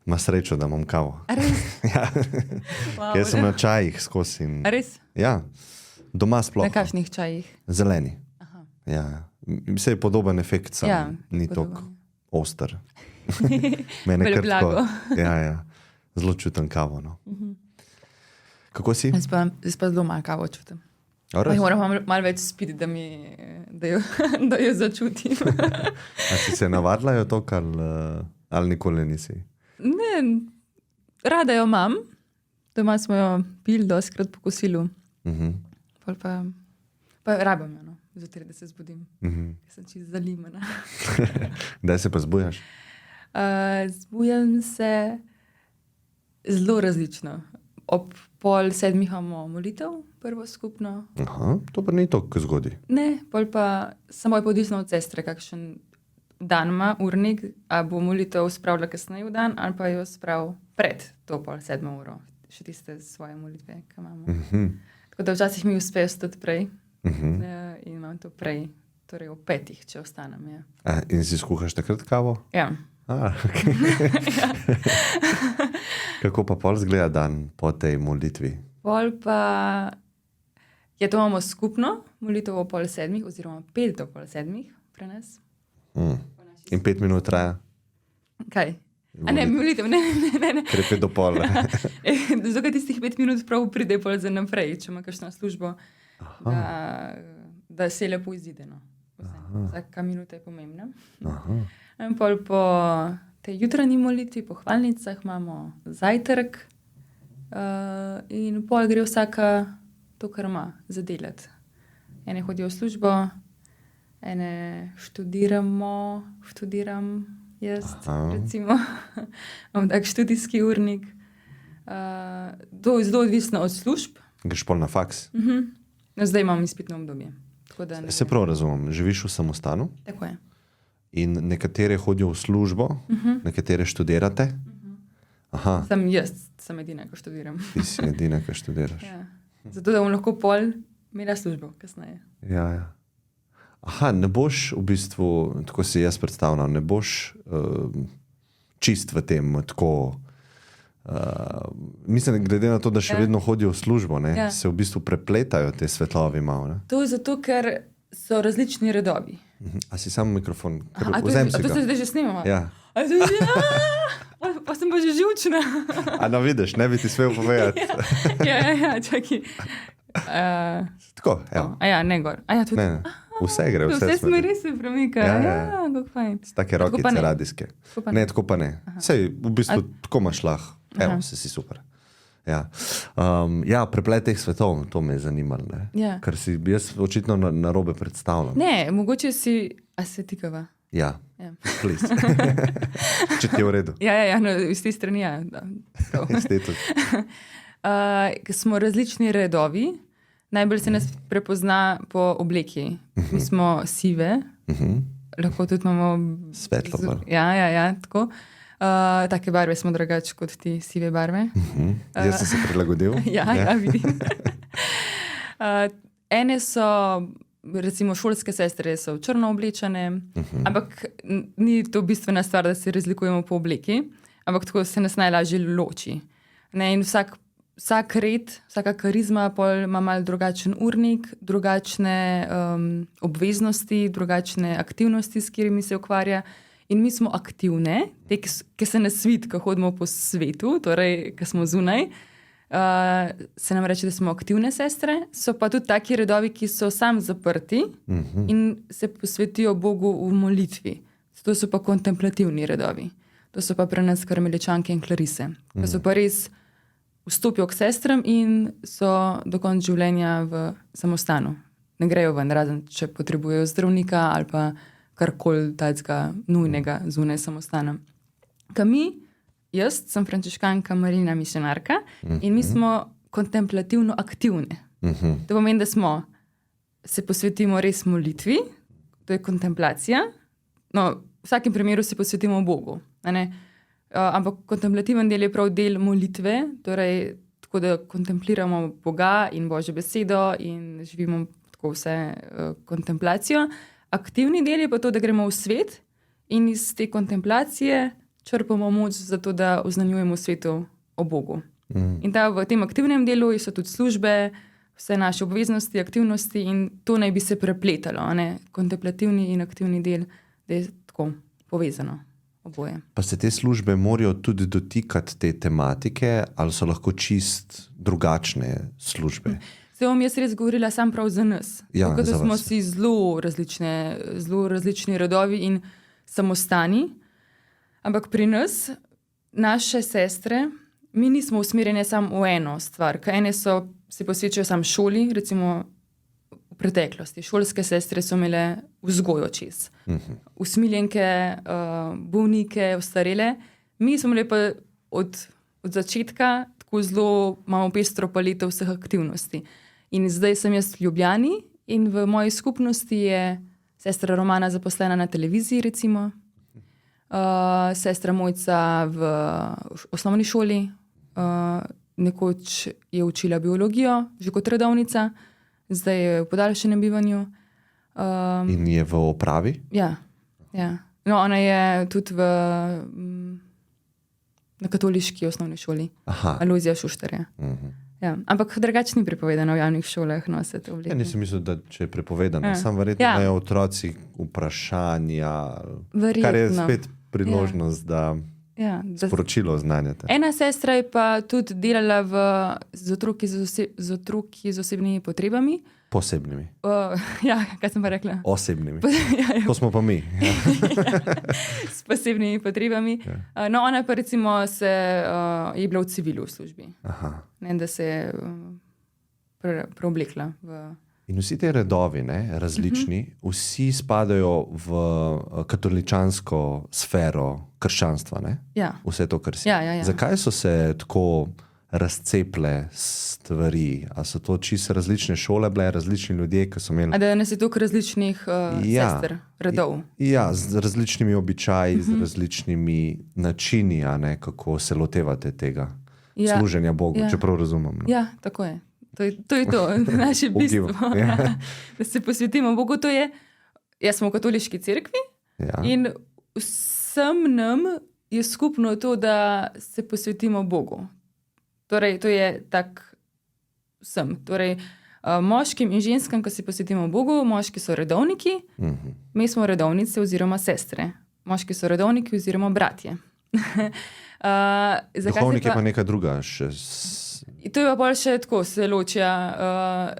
Ima srečo, da imam kavo. A res? Ja. Wow. Jaz sem na čajih skozi. A res? Ja, doma sploh. Na kakšnih čajih? Zeleni. Aha. Ja. Vse je podoben efekt, sam Ja, ni podoben. tako oster. Mene Bolj kar tako. blago. Ja. Zelo čutim kavo. No. Kako si? Jaz pa zelo malo kavo čutim. A, res? Moram malo več spiti, da jo začutim. A si se navadila jo to, ali nikoli nisi? Ne, rada jo imam. Doma smo jo pili dostikrat po kosilu. Pol pa rabim jo, no, zjutraj, da se zbudim. Ker sem čisto zalimana. Kdaj se pa zbujaš? Zbujam se zelo različno. Ob 6:30 imamo molitev, prvo skupno. Aha, to pa ni tako zgodaj. Ne, pol pa samo je odvisno od sestre, kakšen dan ima urnik, a bo molitev spravila kasneje v dan, ali pa jo sprav pred to 6:30 uro. Še tiste svoje molitve, ki imamo. Tako da včasih mi uspe stati prej. In imam to prej, torej ob 5:00, če ostanem. Ja. In si skuhaš takrat kavo? Ja. Okay. Kako pa pol zgleda dan po tej molitvi? Pol pa je to imamo skupno, molitev o 6:30 oziroma 5 do 6:30 pri nas. In 5 minut traja? Kaj? A ne, molitev, ne. Ker je 5 do pol. Zato tistih 5 minut prav pride pol za naprej, če ima kakšno službo, da se lepo izide. No. Vsaka minuta je pomembna. In pol po tej jutranji molitvi, po hvalnicah imamo zajtrk in pol gre vsaka to, kar ima za delati. Ene hodijo v službo, ene študiram jaz, recimo. Imam tak študijski urnik. To je zelo odvisno od služb. Greš pol na faks? No, zdaj imam izpitno obdobje. Se prav razumem, živiš v samostanu? Tako je. In nekatere hodijo v službo, nekatere študirate? Sem edina, ko študiram. Ti si edina, ko študiraš. Ja. Zato, da bom lahko pol imela službo kasneje. Ja. Aha, ne boš v bistvu, tako si jaz predstavljam, ne boš čist v tem, tako, mislim, glede na to, da še vedno hodijo v službo, ne, se v bistvu prepletajo te svetlovi malo, ne? To je zato, ker so različni redovi. A si samo mikrofon, vzem si ga. A to se zdaj že snimamo? Ja. Pa sem pa že živčna. A no vidiš, ne bi ti smel povedati. Ja, čakaj. Tako, evo. Ne gor. Tudi. Ne. Vse gre, vse smeri se premika. Ja, kako fajn. Take rokice radijske. Ne, tako pa ne. Sej, v bistvu tako imaš lahko. Evo, si super. Ja, preplet teh svetov, to me je zanimalo. Ja. Ker si jaz očitno narobe predstavljam. Ne, mogoče si ascetikova. Ja, please. Če ti je v redu. Ja, no, iz te strani, ja. Smo različni redovi. Najbolj se nas prepozna po obleki. Mi smo sive, lahko tudi imamo svetlo barvo. Ja, tako. Take barve smo drugače kot ti sive barve. Jaz sem se prilagodil. Ja, vidim. Ene so, recimo šolske sestre, so črno oblečene, ampak ni to bistvena stvar, da se razlikujemo po obleki, ampak tako se nas najlažje loči. In vsak red, vsaka karizma pol ima malo drugačen urnik, drugačne obveznosti, drugačne aktivnosti, s katerimi se ukvarja. In mi smo aktivne, te, ki se nas vidi, ko hodimo po svetu, torej, ki smo zunaj, se nam reče, da smo aktivne sestre, so pa tudi taki redovi, ki so sam zaprti in se posvetijo Bogu v molitvi. To so pa kontemplativni redovi. To so pa pri nas karmeličanke in klarise, ki so pa res vstopijo k sestram in so do konca življenja v samostanu. Ne grejo ven, razen če potrebujejo zdravnika ali pa karkoli tajcega nujnega zunaj samostana. Jaz sem frančiškanka Marina misionarka in mi smo kontemplativno aktivne. To pomeni, da se posvetimo res molitvi, to je kontemplacija. No, v vsakem primeru se posvetimo Bogu. Ampak kontemplativen del je prav del molitve, torej tako, da kontempliramo Boga in Božjo besedo in živimo tako vse kontemplacijo. Aktivni del je pa to, da gremo v svet in iz te kontemplacije črpamo moč za to, da oznanjujemo svetu o Bogu. In v tem aktivnem delu so tudi službe, vse naše obveznosti, aktivnosti in to naj bi se prepletalo, ne? Kontemplativni in aktivni del, da je tako povezano oboje. Pa se te službe morajo tudi dotikati te tematike ali so lahko čist drugačne službe? Zdaj bom jaz res govorila sam prav za nas. Ja, tako, da smo vas. si zelo različni rodovi in samostani, ampak pri nas, naše sestre, mi nismo usmerjene samo v eno stvar, ker ene se posvečajo samo šoli, recimo v preteklosti. Šolske sestre so imele vzgojo čez. Usmiljenke, bolnike, ostarele. Mi smo imeli pa od začetka tako zelo imamo pestro paleto vseh aktivnosti. In zdaj sem jaz v Ljubljani in v moji skupnosti je sestra Romana zaposlena na televiziji, recimo. Sestra Mojca v osnovni šoli. Nekoč je učila biologijo, že kot redovnica, zdaj je v podaljšanem bivanju. In je v opravi? Ja. No, ona je tudi na katoliški osnovni šoli. Aluzija Šuštarja. Ja. Ampak drugače ni prepovedano v javnih šolah nositi obleke. Ja, nisem mislil, da če je prepovedano. Sam verjetno imajo otroci vprašanja, kar je spet priložnost, da sporočilo oznanjate. Ena sestra je pa tudi delala z otroki z osebnimi potrebami. Posebnimi. Kaj sem pa rekla? Osebnimi. To smo pa mi. S posebnimi potrebami. No, ona pa recimo je bila v civilu v službi. Ne, da se je preoblekla. In vsi te redovi, različni, vsi spadajo v katoličansko sfero krščanstva, ne? Ja. Vse to, kar si. Ja. Zakaj so se tako razceple stvari? A so to čisto različne šole bile, različni ljudje, ki so imeli... A da nas je toliko različnih sester, redov? Ja, z različnimi običaji, z različnimi načini, kako se lotevate tega služenja Bogu, čeprav razumem. No? Ja, tako je. To je to, naše bistvo. Da se posvetimo Bogu. Jaz smo v katoliški cerkvi in vsem nam je skupno to, da se posvetimo Bogu. Torej, to je tak vsem. Torej, moškim in ženskam, ki se posvetimo Bogu, moški so redovniki, mi smo redovnice oziroma sestre. Moški so redovniki oziroma bratje. Duhovnik je pa nekaj druga. To je pa bolj še tako, se ločja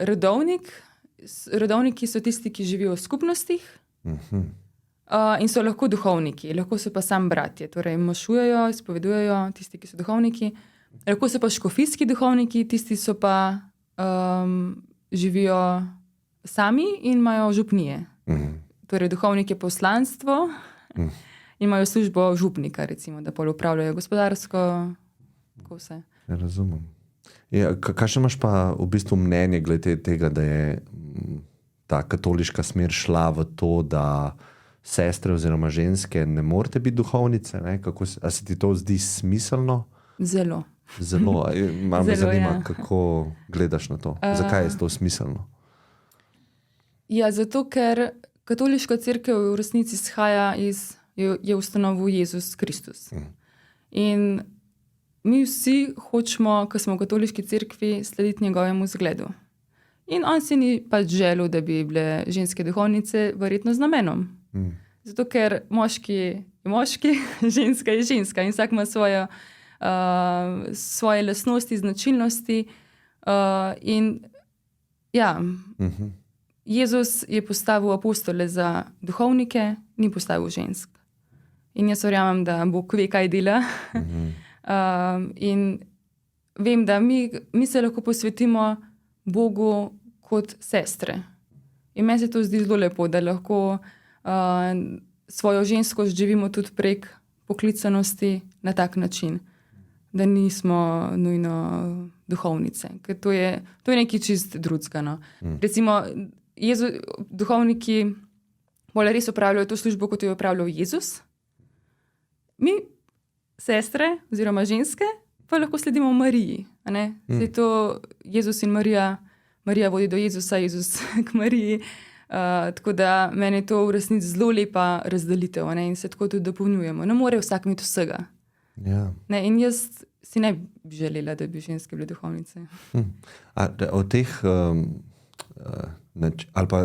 redovniki so tisti, ki živijo v skupnostih in so lahko duhovniki, lahko so pa sam bratje, torej mašujejo, izpovedujejo tisti, ki so duhovniki, lahko so pa škofijski duhovniki, tisti so pa živijo sami in imajo župnije. Torej duhovnik je poslanstvo in imajo službo župnika, recimo, da pol upravljajo gospodarsko, tako vse. Ja, razumem. Kakšno imaš pa v bistvu mnenje glede tega, da je ta katoliška smer šla v to, da sestre oziroma ženske ne morete biti duhovnice? A se ti to zdi smiselno? Zelo. Malo me zanima, kako gledaš na to. Zakaj je to smiselno? Ja, zato ker katoliška cerkev v resnici je ustanovil Jezus Kristus. In mi vsi hočemo, ko smo v katoliški cerkvi, slediti njegovemu zgledu. In on si ni pač želel, da bi bile ženske duhovnice, verjetno z namenom. Zato, ker moški je moški, ženska je ženska in vsak ima svoje lastnosti, značilnosti. Jezus je postavil apostole za duhovnike, ni postavil žensk. In jaz verjamem, da Bog ve, kaj dela. In vem, da mi se lahko posvetimo Bogu kot sestre. In meni se to zdi zelo lepo, da lahko svojo ženskost živimo tudi prek poklicanosti na tak način, da nismo nujno duhovnice. Ker to je nekaj čist drugega. No. Recimo, duhovniki bolj res opravljajo to službo, kot jo je opravljal Jezus. Mi, sestre oziroma ženske, pa lahko sledimo Mariji. Zdaj to Jezus in Marija vodi do Jezusa, Jezus k Mariji. Tako da meni je to v resnici zelo lepa razdelitev, ne? In se tako tudi dopolnjujemo. Ne more vsak imeti vsega. Ja. Ne? In jaz si ne bi želela, da bi ženske bile duhovnice. O teh ali pa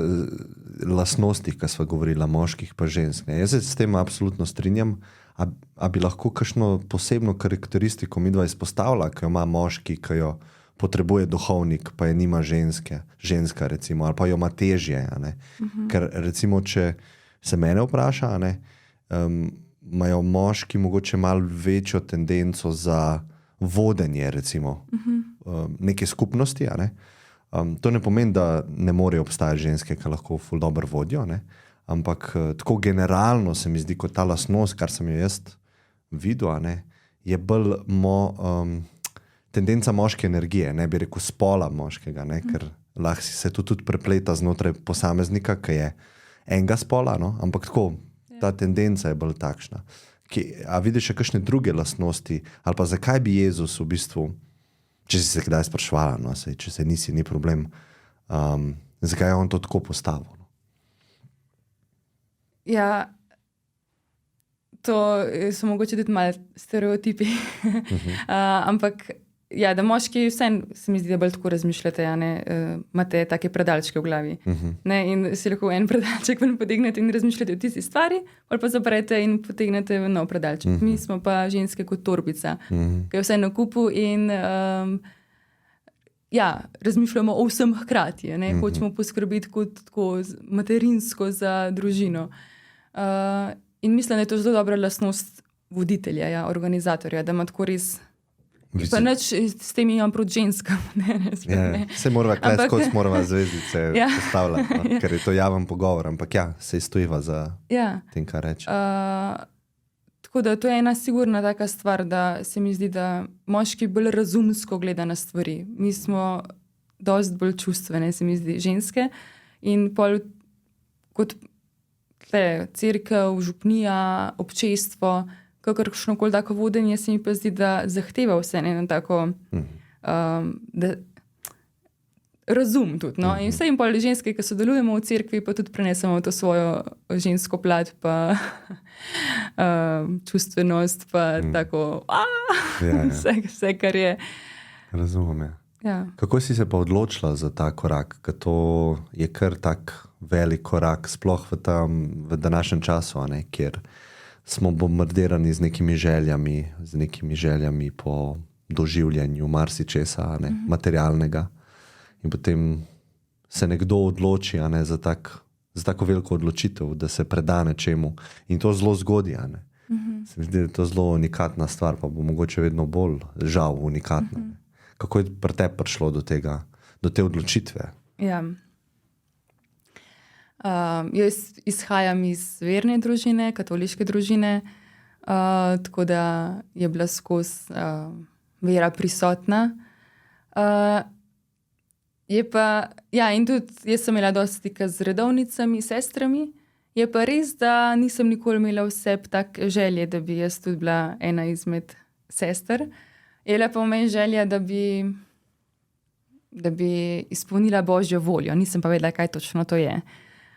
lastnostih, ki smo govorili, moških pa žensk. Ne? Jaz se s tem absolutno strinjam. A bi lahko kakšno posebno karakteristiko midva izpostavila, ki jo ima moški, ki jo potrebuje duhovnik, pa je nima ženska recimo, ali pa jo ima težje. Ker recimo, če se mene vpraša, imajo moški mogoče malo večjo tendenco za vodenje recimo, neke skupnosti. To ne pomeni, da ne morejo obstajati ženske, ki lahko ful dobro vodijo, ampak tako generalno se mi zdi, kot ta lastnost, kar sem jo jaz videl, je bolj tendenca moške energije, ne bi rekel spola moškega, ker lahko se to tudi prepleta znotraj posameznika, ki je enega spola, ampak tako, ta tendenca je bolj takšna. A vidiš še kakšne druge lastnosti, ali pa zakaj bi Jezus v bistvu, če si se kdaj spraševala, če se nisi, ni problem, zakaj je on to tako postavil? Ja, to so mogoče tudi malo stereotipi, ampak ja, da moški vseeno se mi zdi, da bolj tako razmišljate, imate take predalčke v glavi. In si lahko en predalček ven potegnete in razmišljate o tisti stvari, ali pa zaprete in potegnete v nov predalček. Mi smo pa ženske kot torbica, ki je vse na kupu in razmišljamo o vsem hkrati. Hočemo poskrbeti kot tako materinsko za družino. In mislim, da je to zelo dobra lastnost voditelja, organizatorja, da ima tako res. Pa nič s tem imam proti ženskam. Se morava skos morava zvezdice postavljati, ker je to javen pogovor, ampak se stojiva za tem, kar reče. Tako da to je ena sigurna taka stvar, da se mi zdi, da moški bolj razumsko gleda na stvari. Mi smo dosti bolj čustvene, se mi zdi, ženske. In pol kot cerkev, župnija, občestvo, kakršnokoli tako vodenje, se mi pa zdi, da zahteva vse eno tako razum tudi. In vse in pol ženske, ki sodelujemo v cerkvi, pa tudi prenesemo to svojo žensko plat, pa čustvenost, pa tako vse, kar je. Razumem. Kako si se pa odločila za ta korak? Ker to je kar tak velik korak, sploh v današnjem času, kjer smo bombardirani z nekimi željami po doživljanju marsičesa, materialnega. In potem se nekdo odloči za tako veliko odločitev, da se preda nečemu. In to zelo zgodaj. Se mi zdi, da je to zelo unikatna stvar, pa bo mogoče vedno bolj žal unikatna. Kako je pri tebi prišlo do te odločitve? Ja. Jaz izhajam iz verne družine, katoliške družine, tako da je bila skozi vera prisotna. In tudi jaz sem imela dosti stika z redovnicami, sestrami. Je pa res, da nisem nikoli imela vse tak želje, da bi jaz tudi bila ena izmed sester. Je bila pa v meni želja, da bi izpolnila Božjo voljo. Nisem pa vedela, kaj točno to je.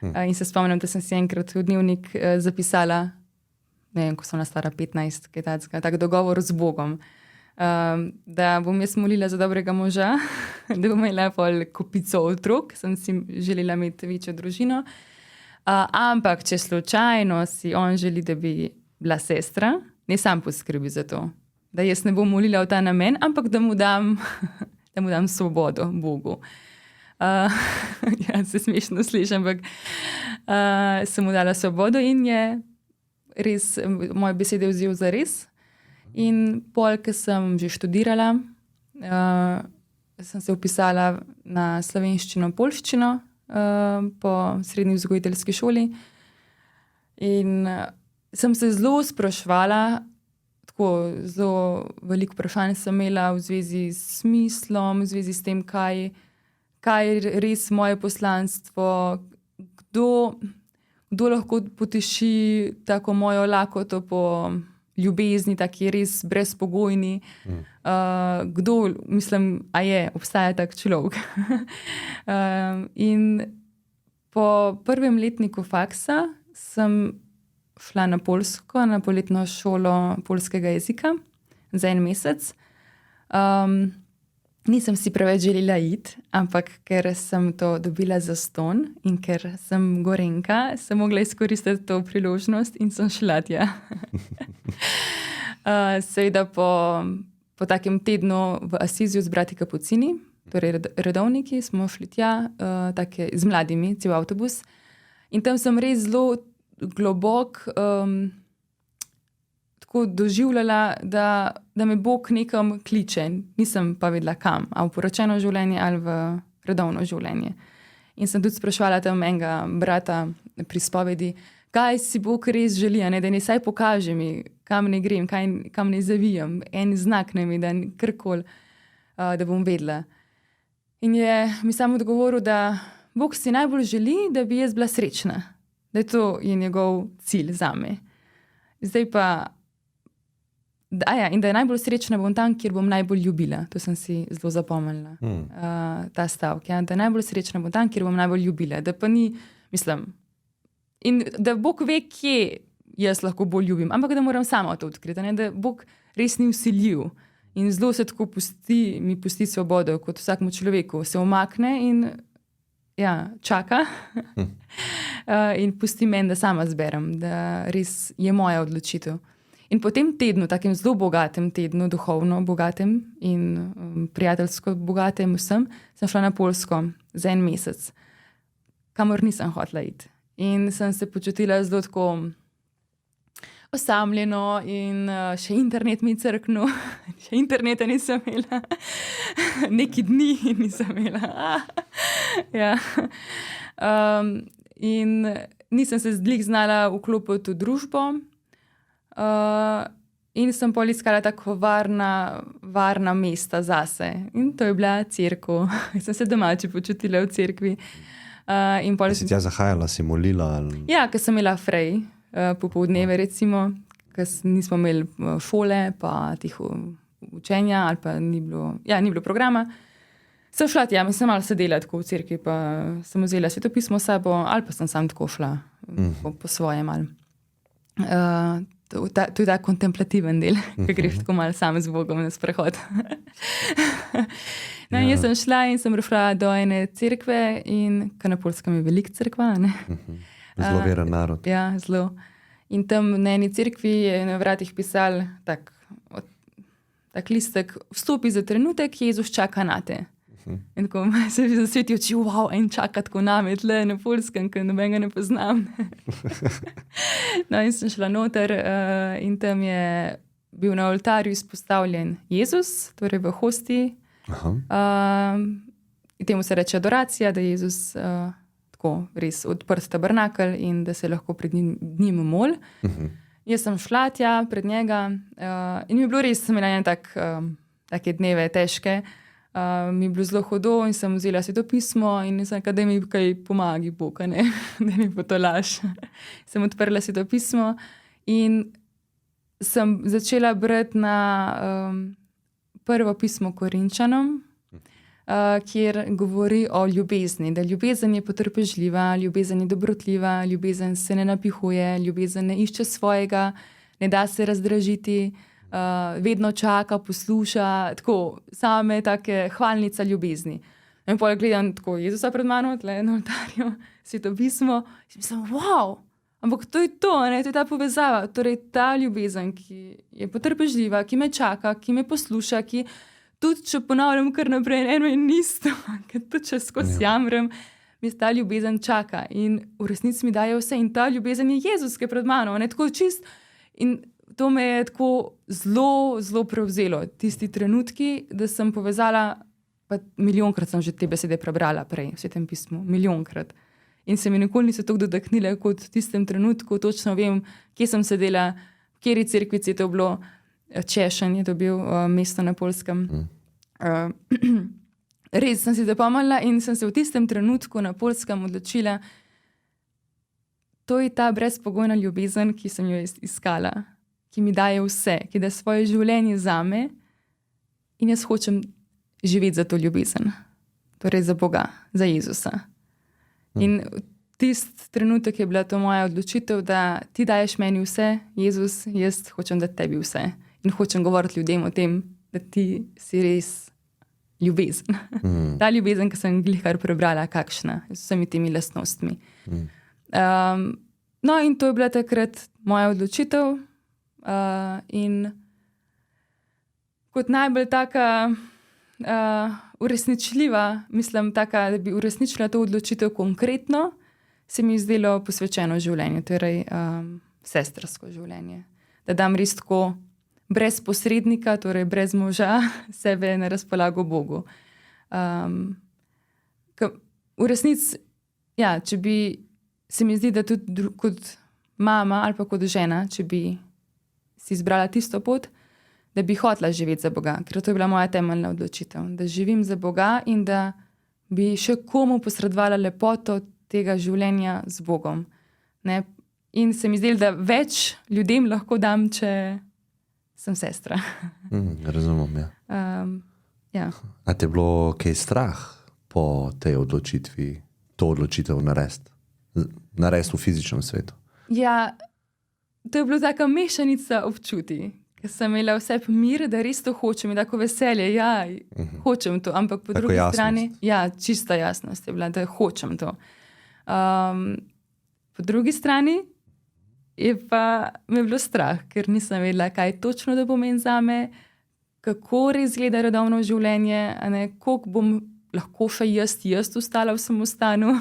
In se spomnim, da sem si enkrat v dnevnik zapisala, ne vem, ko sem stara 15, kaj takega, tak dogovor z Bogom, da bom jaz molila za dobrega moža, da bom imela pol kopico otrok, sem si želela imeti večjo družino. Ampak, če slučajno si on želi, da bi bila sestra, ne sam poskrbi za to. Da jaz ne bom molila v ta namen, ampak da mu dam svobodo Bogu. Se smešno sliši, ampak sem mu dala svobodo in je res moje besede vzel za res. In pol, ko sem že študirala, sem se vpisala na slovenščino, poljščino po srednji vzgojiteljski šoli. In sem se zelo spraševala, tako zelo veliko vprašanj sem imela v zvezi s smislom, v zvezi s tem, kaj je res moje poslanstvo, kdo lahko poteši tako mojo lakoto po ljubezni, taki res brezpogojni. Kdo, mislim, obstaja tak človek. In Po prvem letniku faksa sem šla na Poljsko, na poletno šolo poljskega jezika za 1 mesec. Nisem si preveč želela iti, ampak ker sem to dobila zastonj in ker sem Gorenjka, sem mogla izkoristiti to priložnost in sem šla tja. Seveda po takem tednu v Asiziju z brati Kapucini, torej redovniki, smo šli tja z mladimi, cel avtobus. In tam sem res zelo globok tako doživljala, da me Bog nekam kliče. Nisem pa vedela kam, ali v poročeno življenje ali v redovno življenje. In sem tudi spraševala tam enega brata pri spovedi, kaj si Bog res želi, da ne saj pokaže mi, kam ne grem, kam ne zavijam, en znak ne mi, da karkoli, da bom vedela. In je mi sam odgovoril, da Bog si najbolj želi, da bi jaz bila srečna. Da je to njegov cilj zame. Zdaj pa, in da je najbolj srečna bom tam, kjer bom najbolj ljubila. To sem si zelo zapomnila, ta stavek. Ja? Da je najbolj srečna bom tam, kjer bom najbolj ljubila. Da pa ni, mislim, in da Bog ve, kje jaz lahko bolj ljubim, ampak da moram sama to odkriti. Da Bog res ni vsiljiv in zelo se tako mi pusti svobodo, kot vsakmu človeku. Se umakne in čaka in pusti meni, da sama zberem, da res je moja odločitev. In po tem tednu, takem zelo bogatem tednu, duhovno bogatem in prijateljsko bogatem vsem, sem šla na Poljsko za 1 mesec, kamor nisem hotela iti. In sem se počutila zelo tako osamljeno in še internet mi crknil, še interneta nisem imela, neki dni nisem imela. In nisem se zdlih znala vklopiti v družbo in sem pol iskala tako varna mesta zase. In to je bila cerkev. Sem se domače počutila v cerkvi. Si tja zahajala, si molila? Ja, ker sem imela frej. Popoldneve recimo, ker nismo imeli šole pa tih učenja ali pa ni bilo programa. Sem šla tja, sem malo sedela tako v cerkvi, pa sem vzela svetopismo s sabo ali pa sem sam tako šla po svoje malo. To je ta kontemplativen del, ki greš tako malo sam z Bogom na sprehod. Jaz sem šla in sem prišla do ene cerkve in ker na Poljskem je veliko cerkva, ne? Zelo veren narod. Ja, zelo. In tam na eni cerkvi je na vratih pisal tak listek, vstopi za trenutek, Jezus čaka nate. In tako se mi zasveti oči, wow, en čaka tako name, tle na Poljskem, ker nobenega ne poznam. In sem šla noter in tam je bil na oltarju izpostavljen Jezus, torej v hostiji. In temu se reče adoracija, da je Jezus res odprt tabernakelj in da se lahko pred njim mol. Jaz sem šla tja pred njega in mi je bilo res, sem imela take dneve težke, mi je bilo zelo hudo in sem vzela svetopismo in sem rekla, da mi kaj pomagi Bog, da mi potolaš. Sem odprla svetopismo in sem začela brati na prvo pismo Korinčanom, kjer govori o ljubezni, da ljubezen je potrpežljiva, ljubezen je dobrotljiva, ljubezen se ne napihuje, ljubezen ne išče svojega, ne da se razdražiti, vedno čaka, posluša, tako same take hvalnica ljubezni. In potem gledam tako Jezusa pred mano, tle na oltarju, svetopismo, in mislim, wow, ampak to je to, to je ta povezava, torej ta ljubezen, ki je potrpežljiva, ki me čaka, ki me posluša, ki tudi če ponavljam kar naprej eno in isto, ker tudi če skozi jamrem, mi ta ljubezen čaka in v resnici mi daje vse in ta ljubezen je Jezus, ki je pred mano, tako čist. In to me je tako zelo, zelo prevzelo, tisti trenutki, da sem povezala, pa milijonkrat sem že te besede prebrala prej v Svetem pismu, milijonkrat. In se mi nikoli niso tako dotaknile, kot v tistem trenutku, točno vem, kje sem sedela, v kateri cerkvici je to bilo. Češen je dobil mesto na Poljskem. Res sem si zapomnila in sem se v tistem trenutku na Poljskem odločila, to je ta brezpogojna ljubezen, ki sem jo iskala, ki mi daje vse, ki da svoje življenje zame in jaz hočem živeti za to ljubezen. Torej za Boga, za Jezusa. In tisti trenutek je bila to moja odločitev, da ti daješ meni vse, Jezus, jaz hočem dati tebi vse. In hočem govoriti ljudem o tem, da ti si res ljubezen. Ta ljubezen, ki sem glihkar prebrala, kakšna, z vsemi temi lastnostmi. No, in to je bila takrat moja odločitev. In kot najbolj taka uresničljiva, mislim, taka, da bi uresničila to odločitev konkretno, se mi je zdelo posvečeno življenje, torej sestrsko življenje. Da dam res tako brez posrednika, torej brez moža, sebe na razpolago Bogu. V resnici, ja, če bi, se mi zdi, da tudi kot mama ali pa kot žena, če bi si izbrala tisto pot, da bi hotela živeti za Boga, ker to je bila moja temeljna odločitev, da živim za Boga in da bi še komu posredovala lepoto tega življenja z Bogom. Ne? In se mi zdi, da več ljudem lahko dam, če sem sestra. Razumem, ja. Ja. A te je bilo kaj strah po tej odločitvi, to odločitev narediti v fizičnem svetu? Ja, to je bila taka mešanica občutij, ker sem imela vse mir, da res to hočem in tako veselje, ja, hočem to, ampak po drugi strani, ja, čista jasnost je bila, da hočem to. Po drugi strani je pa me bilo strah, ker nisem vedela, kaj točno da pomeni zame, kako res gleda redovno življenje, koliko bom lahko še jaz ostala v samostanu.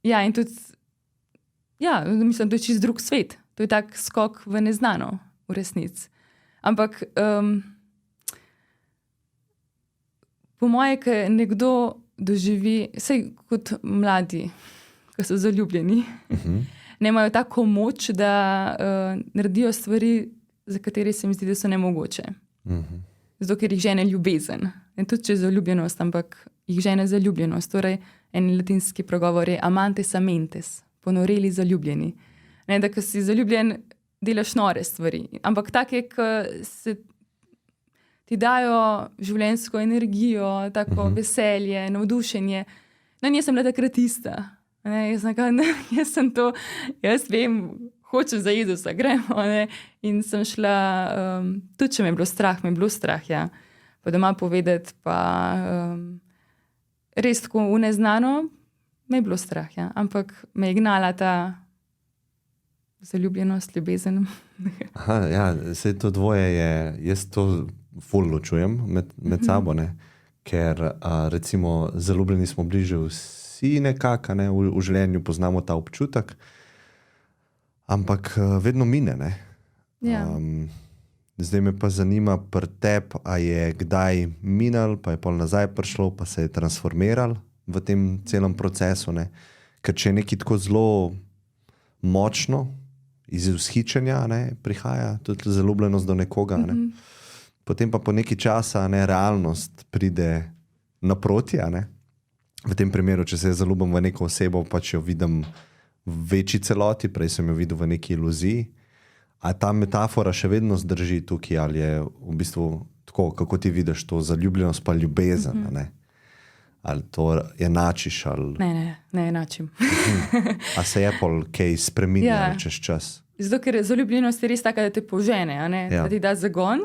Ja, in tudi, ja, mislim, da je čist drug svet. To je tak skok v neznano, v resnici. Ampak po moje, ko nekdo doživi, vsaj kot mladi, ko so zaljubljeni, nemajo tako moč, da naredijo stvari, za katere se mi zdi, da so nemogoče. Zato, ker jih žene ljubezen. In tudi, če je zaljubljenost, ampak jih žene zaljubljenost. Torej, en latinski pregovor je amantes amentes, ponoreli zaljubljeni. Ne, da, ko si zaljubljen, delaš nore stvari. Ampak take, ko se ti dajo življenjsko energijo, tako veselje, navdušenje. No, jaz sem bila takrat ista. Ne, jaz vem, hočem za Jezusa, gremo. Ne. In sem šla, tudi če me je bilo strah, ja. Pa doma povedati, pa res tako v neznano, me je bilo strah, ja. Ampak me je gnala ta zaljubljenost, ljubezen. Aha, ja, vse to dvoje je, jaz to ful ločujem med sabo, ne? Ker recimo zaljubljeni smo bliže vsi nekako, ne? V življenju poznamo ta občutek, ampak vedno mine, ne? Ja. Zdaj me pa zanima pri tebi, a je kdaj minil, pa je pol nazaj prišlo, pa se je transformiral v tem celem procesu, ne? Ker če je nekaj tako zelo močno, iz vzhičenja, ne, prihaja tudi zaljubljenost do nekoga, ne. Potem pa po nekaj časa, ne, realnost pride naproti, ne. V tem primeru, če se zaljubim v neko osebo, pač jo vidim v večji celoti, prej sem jo videl v neki iluziji. A ta metafora še vedno zdrži tukaj, ali je v bistvu tako, kako ti vidiš to zaljubljenost pa ljubezen, ne? Ali to enačiš? Ali... Ne enačim. A se je pol kaj spreminjalo čez čas? Zato, ker zaljubljenost je res taka, da te požene, da ti da zagon,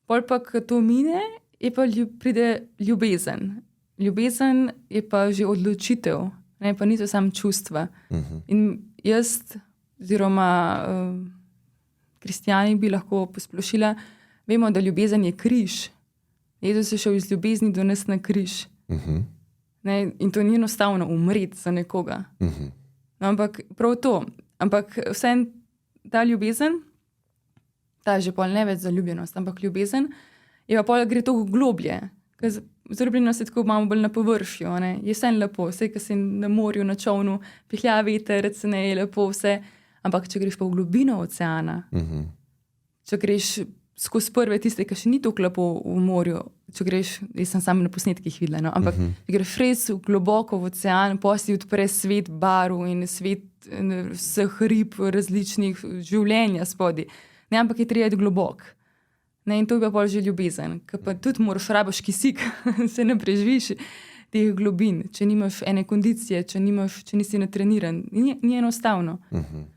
pol pa, ko to mine, je pa pride ljubezen. Ljubezen je pa že odločitev, ne, pa niso samo čustva. In jaz, oziroma kristjani bi lahko posplošila, vemo, da ljubezen je križ. Jezus je šel iz ljubezni do nas na križ. Ne, in to ni enostavno umreti za nekoga. No, ampak prav to. Ampak vsem ta ljubezen, ta je že pol ne več zaljubljenost, ampak ljubezen je pa pol gre toliko globlje. Zaljubljenost je tako malo bolj na površju. Ne. Je vse lepo, vse, ko si na morju, na čovnu, pihlja veter, recene je lepo vse. Ampak če greš pa v globino oceana, če greš skozi prve tiste, ki še ni tako lepo v morju, če greš, jaz sem samo na posnetkih videla, no? Ampak če greš res globoko v ocean, potem odpre svet barv in svet vseh rib, različnih življenja spodaj. Ne, ampak je treba iti globok. Ne, in to je pa pol že ljubezen, ker pa tudi moraš rabiš kisik, se ne preživiš. teh globin, če nimaš ene kondicije, če nisi natreniran. Ni enostavno.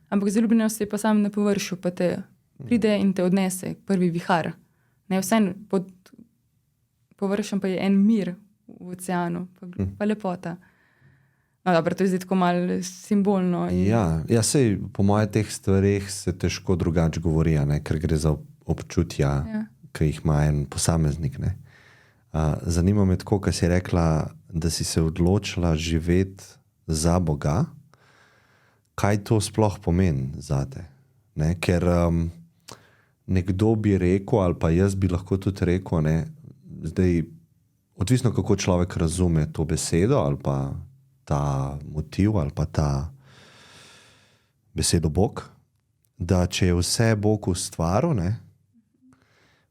Ampak zaljubljenost je pa sam na površju, pa te pride in te odnese, prvi vihar. Ne, vseeno pod površjem pa je en mir v oceanu, pa lepota. No, dobro, to je zdaj tako malo simbolno. Ja, sej po moje teh stvareh se težko drugače govori, ker gre za občutja, ki jih ima en posameznik. Ne. Zanima me tako, kaj si rekla, da si se odločila živeti za Boga. Kaj to sploh pomeni zate? Ne? Ker nekdo bi rekel, ali pa jaz bi lahko tudi rekel, ne, zdaj, odvisno kako človek razume to besedo, ali pa ta motiv, ali pa ta besedo Bog, da če je vse Bog ustvaril, ne,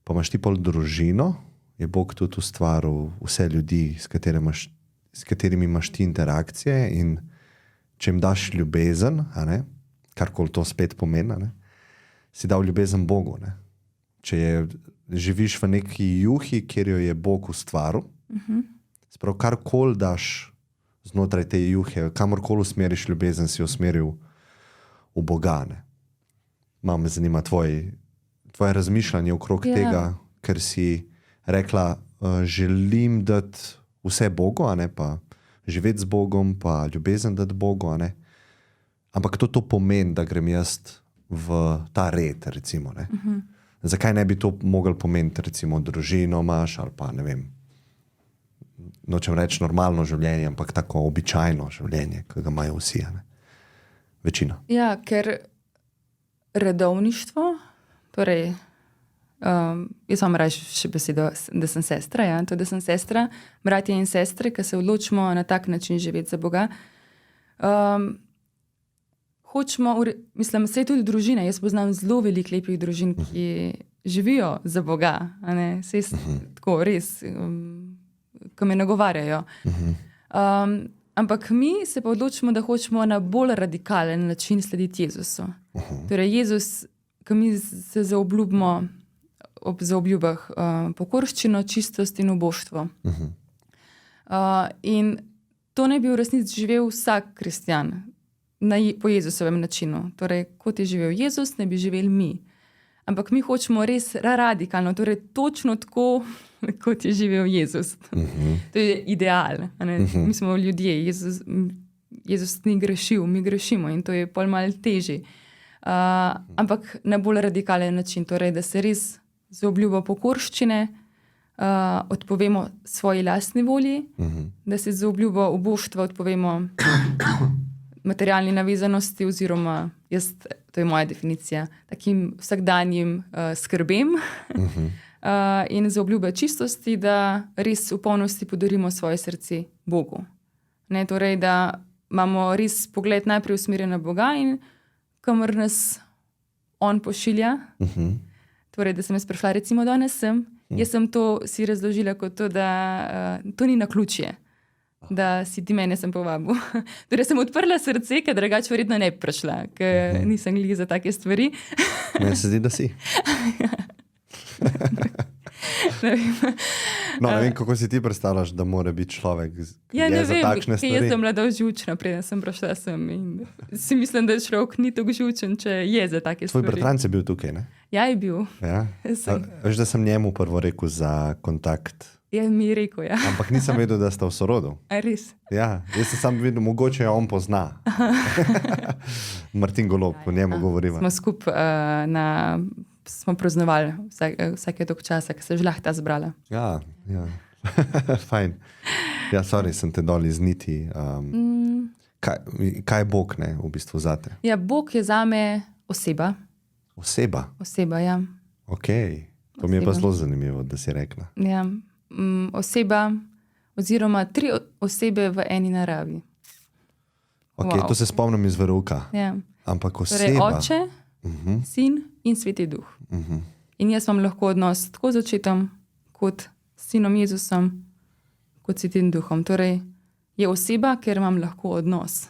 pa imaš ti pol družino, je Bog tudi ustvaril vse ljudi, s katerimi imaš ti interakcije, in če jim daš ljubezen, karkoli to spet pomeni, si dal ljubezen Bogu. Ne? Če živiš v neki juhi, kjer jo je Bog ustvaril, sprav karkoli daš znotraj te juhe, kamorkoli usmeriš ljubezen, si usmeril v Boga. Ne? Me zanima tvoje razmišljanje okrog tega, ker si rekla, želim dati vse Bogu, pa živeti z Bogom, pa ljubezen dati Bogu. Ampak to pomeni, da grem jaz v ta red, recimo. Zakaj ne bi to mogel pomeniti, recimo družino imaš, ali pa ne vem, nočem reči normalno življenje, ampak tako običajno življenje, ki ga imajo vsi, večina. Ja, ker redovništvo, torej jaz vam rečem še besedo, da sem sestra, to, da sem sestra, bratje in sestre, ki se odločimo na tak način živeti za Boga. Hočemo, mislim, saj tudi družine, jaz poznam zelo veliko lepih družin, ki živijo za Boga, saj tako res, ki me nagovarjajo. Ampak mi se pa odločimo, da hočemo na bolj radikalen način slediti Jezusu. Torej Jezus, ki mi se zaobljubimo ob zaobljubah pokorščino, čistost in uboštvo. In to ne bi v resnici živel vsak kristjan po Jezusovem načinu. Torej, kot je živel Jezus, ne bi živeli mi. Ampak mi hočemo res radikalno, torej točno tako, kot je živel Jezus. To je ideal. Mi smo ljudje, Jezus ni grešil, mi grešimo in to je pol malo težje. Ampak na bolj radikalen način, torej, da se res zaobljubo pokorščine, odpovemo svoji lastni volji, da se zaobljubo uboštva odpovemo materialni navezanosti oziroma, to je moja definicija, takim vsakdanjim skrbem in zaobljube čistosti, da res v polnosti podarimo svoje srce Bogu. Torej, da imamo res pogled najprej usmerjen na Boga in kamor nas On pošilja. Torej, da sem jaz prišla recimo danes sem, jaz sem to si razložila kot to, da to ni naključje, da si ti mene sem povabil. Torej, sem odprla srce, ker drugače verjetno ne bi prišla, ker nisem glih za take stvari. Meni se zdi, da si. Ne vem, kako si ti predstavljaš, da mora biti človek za takšne stvari. Jaz sem bila živčna, preden sem prišla sem in si mislim, da človek ni tako živčen, če je za take stvari. Tvoj bratranec je bil tukaj, ne? Ja, je bil. Ja? Veš, da sem njemu prvo rekel za kontakt. Ja, mi je rekel, ja. Ampak nisem vedel, da sta v sorodu. A res? Ja, jaz sem sam videl, mogoče jo on pozna. Martin Golob, o njemu govorimo. Smo skupaj smo praznovali vsake toliko časa, ki se je žlahta zbrala. Ja. Fajn. Ja, sorry, sem te dol iz niti. Kaj je Bog, ne, v bistvu zate? Ja, Bog je zame oseba. Oseba? Oseba, ja. Ok, to mi je pa zelo zanimivo, da si rekla. Ja, oseba oziroma 3 osebe v eni naravi. Ok, to se spomnim iz verouka. Ja. Ampak oseba... Torej oče, sin in Sveti Duh. In jaz imam lahko odnos tako z očetom, kot s sinom Jezusom, kot s Svetim Duhom. Torej je oseba, ker imam lahko odnos.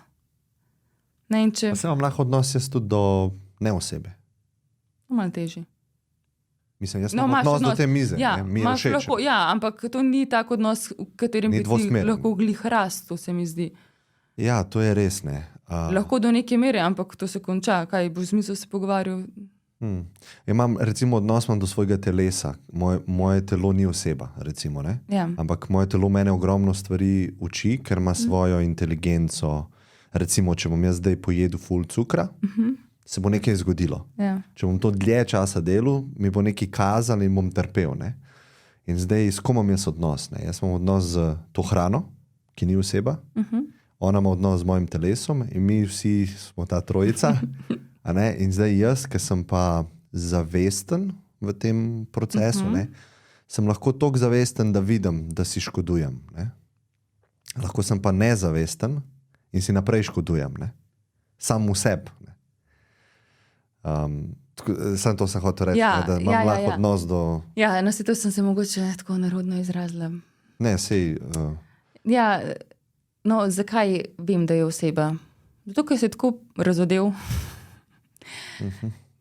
Pa se imam lahko odnos jaz tudi do neosebe? Malo težji. Mislim, jaz imam odnos do te mize, ja, mi je všeč. Lahko, ja, ampak to ni tak odnos, v katerem bi ti lahko glih rast, to se mi zdi. Ja, to je res, ne. Lahko do neke mere, ampak to se konča. Kaj boš z mizo se pogovarjal? Imam, recimo, odnos do svojega telesa. Moje telo ni oseba, recimo, ne. Ja. Ampak moje telo mene ogromno stvari uči, ker ima svojo inteligenco. Recimo, če bom jaz zdaj pojedel ful cukra, se bo nekaj zgodilo. Ja. Če bom to dlje časa delal, mi bo nekaj kazal in bom trpel. Ne? In zdaj, s kom imam jaz odnos? Ne? Jaz imam odnos z to hrano, ki ni oseba, ona ima odnos z mojim telesom in mi vsi smo ta trojica. A ne? In zdaj jaz, ki sem pa zavesten v tem procesu, ne? Sem lahko toliko zavesten, da vidim, da si škodujem. Ne? Lahko sem pa nezavesten in si naprej škodujem. Ne? Sam v sebi. Sam to sem hotel reči, da imam lahko odnos do... Ja, na to sem se mogoče tako narodno izrazila. Ne, sej... Ja, no, zakaj vem, da je oseba? Zato, ker se je tako razodel.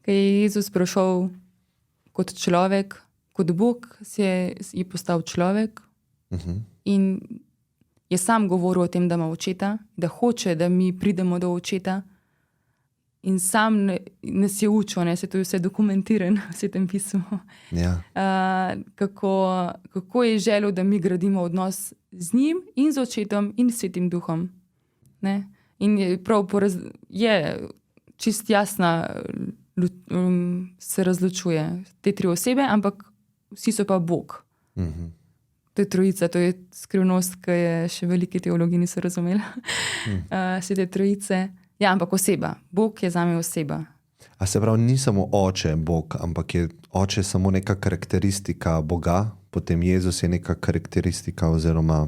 Ker je Jezus prišel kot človek, kot Bog je postal človek in je sam govoril o tem, da ima očeta, da hoče, da mi pridemo do očeta. In sam nas je učil, se to je vse dokumentirano v Svetem pismu. Ja. Kako je želel, da mi gradimo odnos z njim in z očetom in Svetim duhom. Ne? In je čist jasna, se razločuje te tri osebe, ampak vsi so pa Bog. To je trojica, to je skrivnost, ki je še veliki teologi niso razumeli. Svete trojice. Ja, ampak oseba. Bog je zame oseba. A se pravi, ni samo oče Bog, ampak je oče samo neka karakteristika Boga, potem Jezus je neka karakteristika oziroma...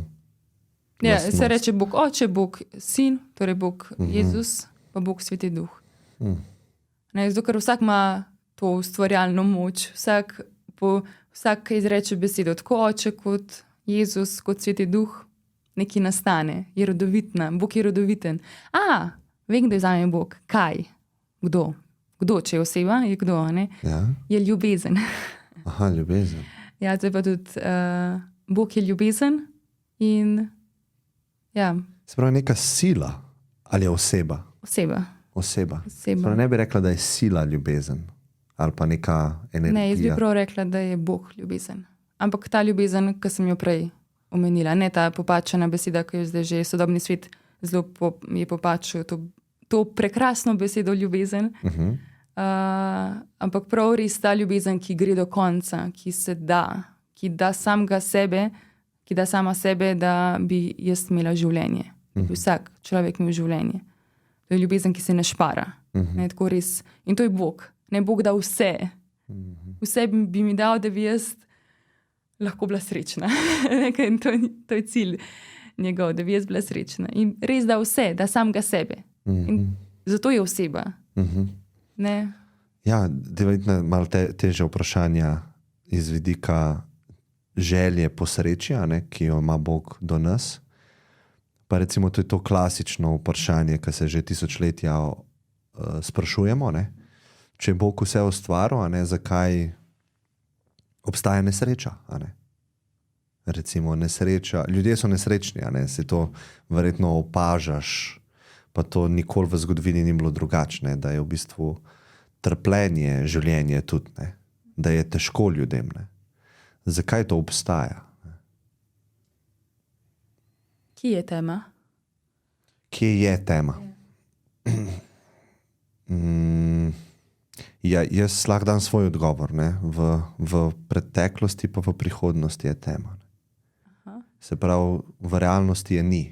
Ja, se reče Bog oče, Bog sin, torej Bog Jezus, pa Bog Sveti duh. Zato, ker vsak ima to ustvarjalno moč, vsak izreče besedo, tako oče kot Jezus, kot Sveti duh, nekaj nastane, je rodovitna, Bog je rodoviten. Vem, da je zame Bog. Kaj? Kdo? Kdo, če je oseba, je kdo, ne? Ja. Je ljubezen. Aha, ljubezen. Ja, to je pa tudi, Bog je ljubezen in ja. Se pravi, neka sila ali je oseba? Oseba. Pravi, ne bi rekla, da je sila ljubezen ali pa neka energija. Ne, jaz bi prav rekla, da je Bog ljubezen. Ampak ta ljubezen, ki sem jo prej omenila, ne ta popačena beseda, ki jo zdaj že sodobni svet zelo je popačil to prekrasno besedo ljubezen. Ampak prav res ta ljubezen, ki gre do konca, ki se da, ki da samega sebe, ki da sama sebe, da bi jaz imela življenje. Da bi vsak človek imel življenje. To je ljubezen, ki se ne špara. Ne, tako res. In to je Bog. Ne, Bog da vse. Vse bi mi dal, da bi jaz lahko bila srečna. In to je cilj njegov, da bi jaz bila srečna. In res da vse, da samega sebe. In zato je oseba. Ne? Ja, devetno malo teže vprašanja iz vidika želje po sreči, ki jo ima Bog do nas. Pa recimo to je to klasično vprašanje, ki se že tisočletja sprašujemo. Ne? Če je Bog vse ustvaril, zakaj obstaja nesreča? Recimo nesreča, ljudje so nesrečni, se to verjetno opažaš, pa to nikoli v zgodovini ni bilo drugačne, da je v bistvu trpljenje življenje tudi, ne? Da je težko ljudem. Ne? Zakaj to obstaja? Kje je tema? Kje je tema? Ja, jaz lahko dam svoj odgovor. Ne? V preteklosti pa v prihodnosti je tema. Se pravi, v realnosti je ni.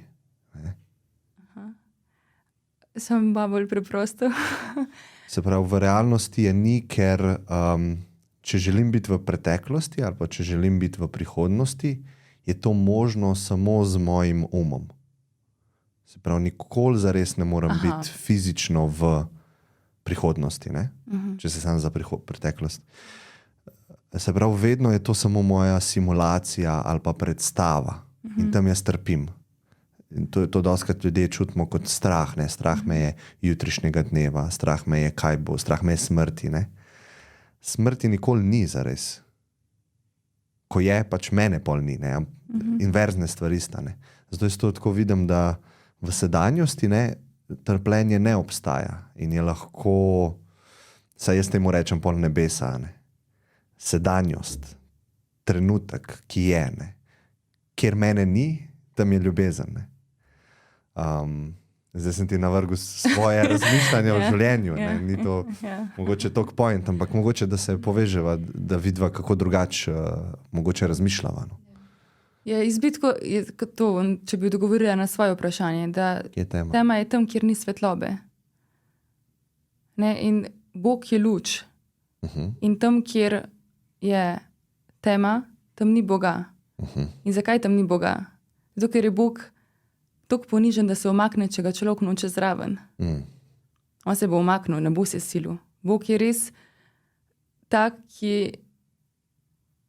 Sem pa bolj preprosto. Se pravi, v realnosti je ni, ker če želim biti v preteklosti ali pa če želim biti v prihodnosti, je to možno samo z mojim umom. Se pravi, nikoli zares ne morem biti fizično v prihodnosti, ne? Če se sam za preteklost. Se pravi, vedno je to samo moja simulacija ali pa predstava. In tam jaz trpim. In to dostikrat ljudje čutimo kot strah. Ne? Strah me je jutrišnjega dneva, strah me je kaj bo, strah me je smrti. Ne? smrti nikoli ni zares. Ko je, pač mene pol ni, ne? Inverzne stvari sta. Ne? Zato jaz to tako vidim, da v sedanjosti ne, trpljenje ne obstaja in je lahko, saj jaz temu rečem pol nebesa, ne? Sedanjost, trenutek, ki je, ne? Kjer mene ni, tam je ljubezen. Ne? Zdaj sem ti navrgel svoje razmišljanje o življenju. Ne? Ni to mogoče tok point, ampak mogoče, da se poveževa, da vidva, kako drugače mogoče razmišljava. No? Je izbitko, če bi odgovorila na svoje vprašanje, da tema je tam, kjer ni svetlobe. Ne? In Bog je luč. In tam, kjer je tema, tam ni Boga. In zakaj tam ni Boga? Zato, ker je Bog toliko ponižen, da se umakne, če ga človek noče zraven. On se bo umaknil, ne bo se silil. Bog je res tak, ki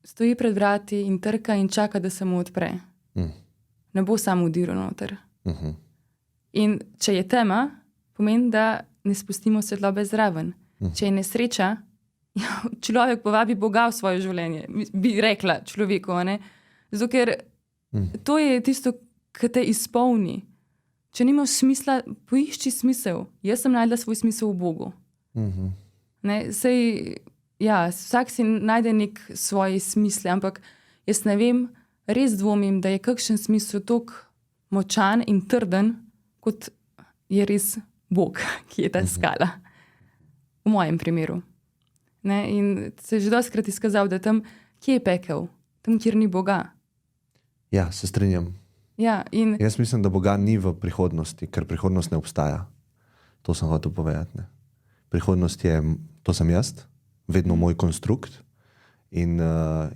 stoji pred vrati in trka in čaka, da se mu odpre. Ne bo samo vdiral noter. In če je tema, pomeni, da ne spustimo svetlobe zraven. Če je nesreča, človek povabi Boga v svoje življenje. Bi rekla človeku, ne? Zato, ker to je tisto, ki te izpolni. Če nimaš smisla, poišči smisel. Jaz sem najdla svoj smisel v Bogu. Ne? Sej, ja, vsak si najde nek svoje smisle, ampak jaz ne vem, res dvomim, da je kakšen smisel toliko močan in trden, kot je res Bog, ki je ta skala. V mojem primeru. Ne? In se je že dostikrat izkazal, da tam, kje je pekel? Tam, kjer ni Boga. Ja, se strinjam. Ja, in jaz mislim, da Boga ni v prihodnosti, ker prihodnost ne obstaja. To sem hotel povedati. Ne? Prihodnost je, to sem jaz, vedno moj konstrukt in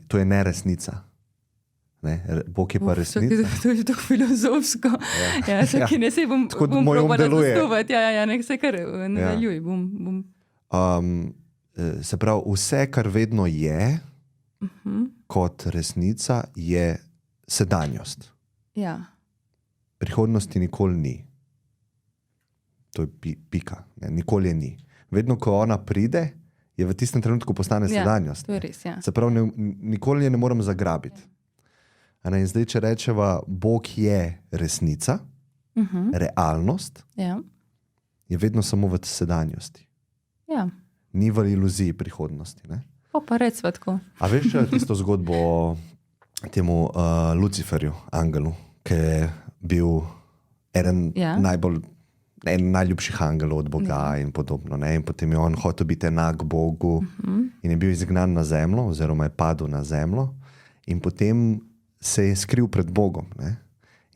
to je neresnica. Ne? Bog je pa resnica. To je tako filozofsko. Ja, ki ne se bom probala zastupati. Ja, nek se kar nadaljuj. Se pravi, vse, kar vedno je, kot resnica, je sedanjost. Ja. Prihodnosti nikoli ni. To je pika. Ne? Nikoli je ni. Vedno, ko ona pride, je v tistem trenutku postane sedanjost. To je res, ja. Se pravi, nikoli je ne morem zagrabiti. In zdaj, če rečeva, Bog je resnica, realnost, je vedno samo v sedanjosti. Ja. Ni v iluziji prihodnosti. Ne? Pa recva tako. A veš tisto zgodbo o temu Luciferju, angelu, ki je bil eden najljubših angelov od Boga in podobno. Ne? In potem je on hotel biti enak Bogu in je bil izgnan na zemljo, oziroma je padel na zemljo in potem se je skril pred Bogom. Ne?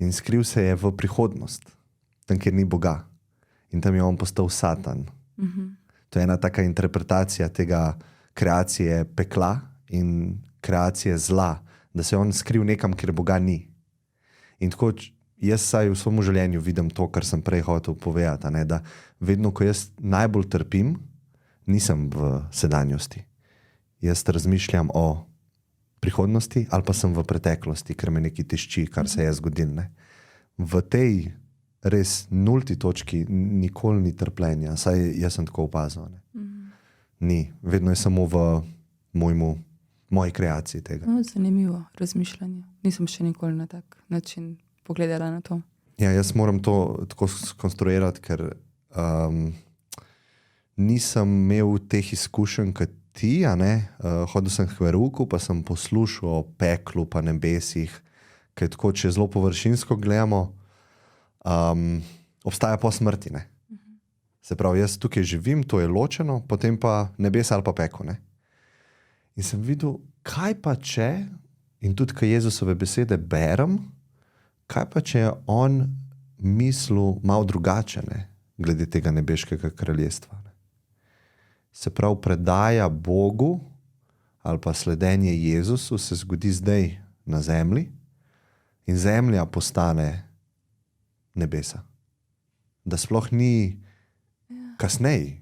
In skril se je v prihodnost, tam, kjer ni Boga. In tam je on postal Satan. To je ena taka interpretacija tega kreacije pekla in kreacije zla, da se je on skril nekam, kjer Boga ni. In tako jaz saj v svojem življenju vidim to, kar sem prej hotel povedati, ne? Da vedno, ko jaz najbolj trpim, nisem v sedanjosti. Jaz razmišljam o prihodnosti ali pa sem v preteklosti, ker me nekaj tišči, kar se je zgodil. Ne? V tej res nulti točki nikoli ni trpljenja, saj jaz sem tako opazil. Ni, vedno je samo v moji kreaciji tega. Zanimivo razmišljanje. Nisem še nikoli na tak način pogledala na to. Ja, jaz moram to tako skonstruirati, ker nisem imel teh izkušenj kot ti, hodil sem k verouku, pa sem poslušal o peklu pa nebesih, ker tako, če zelo površinsko gledamo, obstaja po smrti. Ne? Se pravi, jaz tukaj živim, to je ločeno, potem pa nebesa ali pa peko. Ne? In sem videl, kaj pa če, in tudi, ko Jezusove besede berem, kaj pa če je on mislil malo drugače, ne? Glede tega nebeškega kraljestva. Ne? Se pravi, predaja Bogu ali pa sledenje Jezusu se zgodi zdaj na zemlji in zemlja postane nebesa. Da sploh ni kasneje,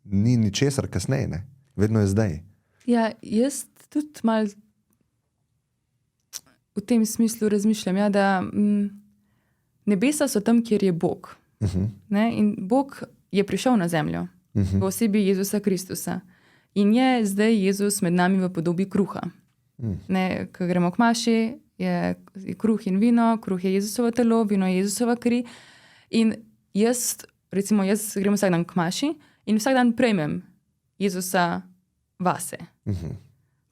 ni ničesar kasneje, ne? Vedno je zdaj. Ja, jaz tudi malo v tem smislu razmišljam, da nebesa so tam, kjer je Bog. Ne? In Bog je prišel na zemljo v osebi Jezusa Kristusa. In je zdaj Jezus med nami v podobi kruha. Ko gremo k maši, je kruh in vino, kruh je Jezusovo telo, vino je Jezusova kri. In jaz grem vsak dan k maši in vsak dan prejmem Jezusa vase.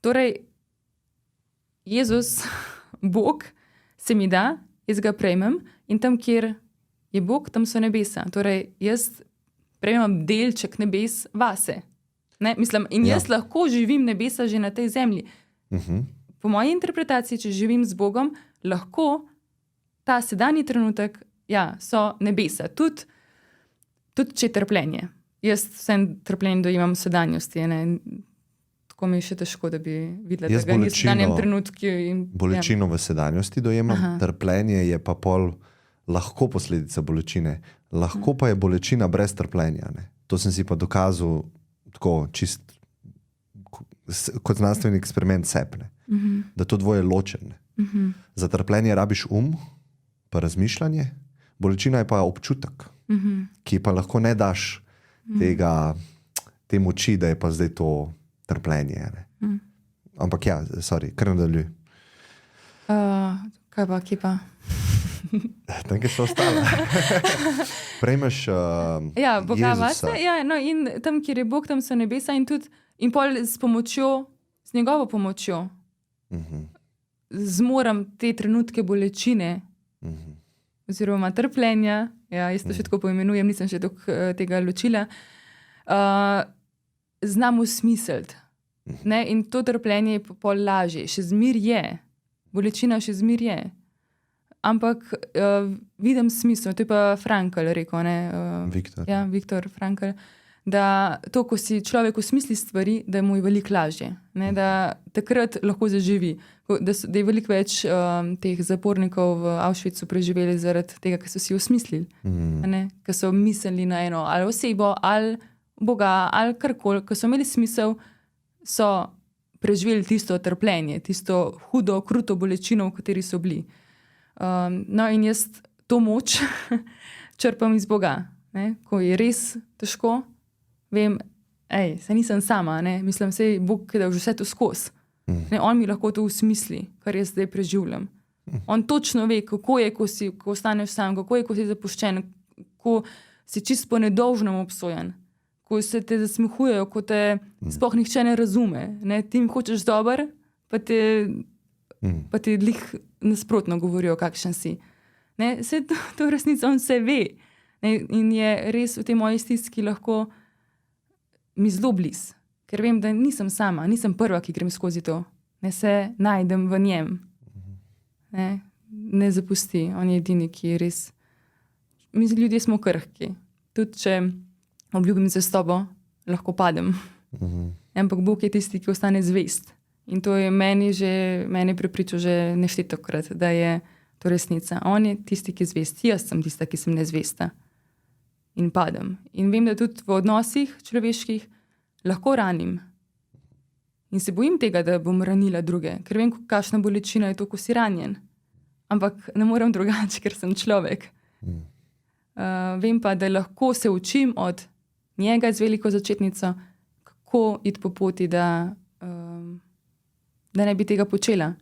Torej, Jezus, Bog, se mi da, jaz ga prejmem in tam, kjer je Bog, tam so nebesa. Torej, jaz prejmem delček nebes vase. Jaz lahko živim nebesa že na tej zemlji. Po moji interpretaciji, če živim z Bogom, lahko ta sedanji trenutek, so nebesa. Tudi če je trpljenje. Jaz vsem trpljenje dojemam v sedanjosti. Tako mi je še težko, da bi videla, da ga ni v sedanjem trenutku. Bolečino v sedanjosti dojemam, trpljenje je pa pol lahko posledica bolečine. Lahko pa je bolečina brez trpljenja. To sem si pa dokazal tako čist kot znanstveni eksperiment sepne. Da to dvoje ločene. Za trpljenje rabiš pa razmišljanje, bolečina je pa občutek, ki pa lahko ne daš te moči, da je pa zdaj to trpljenje. Ampak kar nadaljuj. Kaj pa, kje pa? Tam, kjer so ostale. Prejmeš Boga vase. In tam, kjer je Bog, tam so nebesa in pol z njegovo pomočjo zmorem te trenutke bolečine oziroma trpljenja, jaz to še tako poimenujem, nisem še tega ločila, znam usmisliti. In to trpljenje je pol lažje. Še zmer je. Bolečina še zmer je. Ampak vidim smisel. To je pa Frankl rekel. Viktor Frankl. Da to, ko si človek usmisli stvari, da mu je veliko lažje. Da takrat lahko zaživi. Da je veliko več teh zapornikov v Auschwitzu preživeli zaradi tega, ker so si usmislili. Ker so mislili na eno ali osebo, ali Boga, ali karkoli. Ker so imeli smisel, so preživeli tisto trpljenje, tisto hudo, kruto bolečino, v kateri so bili. In jaz to moč črpam iz Boga. Ko je res težko, vem, se nisem sama, mislim, sej Bog, ki da že vse to skozi. On mi lahko to usmisli, kar jaz zdaj preživljam. On točno ve, kako je, ko ostaneš sam, kako je, ko si zapuščen, ko si čisto po nedolžnem obsojen, ko se te zasmehujejo, ko te sploh nihče ne razume. Ti jim hočeš dober, pa ti lih nasprotno govorijo, kakšen si. Vse to resnico on vse ve. In je res v tej moji stiski lahko mi zelo blizu, ker vem, da nisem sama, nisem prva, ki grem skozi to. Se najdem v njem. Ne zapusti, on je edini, ki je res. Mi ljudje smo krhki. Tudi če obljubim se s tobo, lahko padem. Ampak Bog je tisti, ki ostane zvest. In to je meni prepričal že neštetokrat, da je to resnica. On je tisti, ki je zvest. Jaz sem tista, ki sem nezvesta. In padem. In vem, da tudi v odnosih človeških lahko ranim. In se bojim tega, da bom ranila druge, ker vem, kakšna bolečina je to, ko si ranjen. Ampak ne morem drugače, ker sem človek. Vem pa, da lahko se učim od njega z veliko začetnico, kako iti po poti, da ne bi tega počela.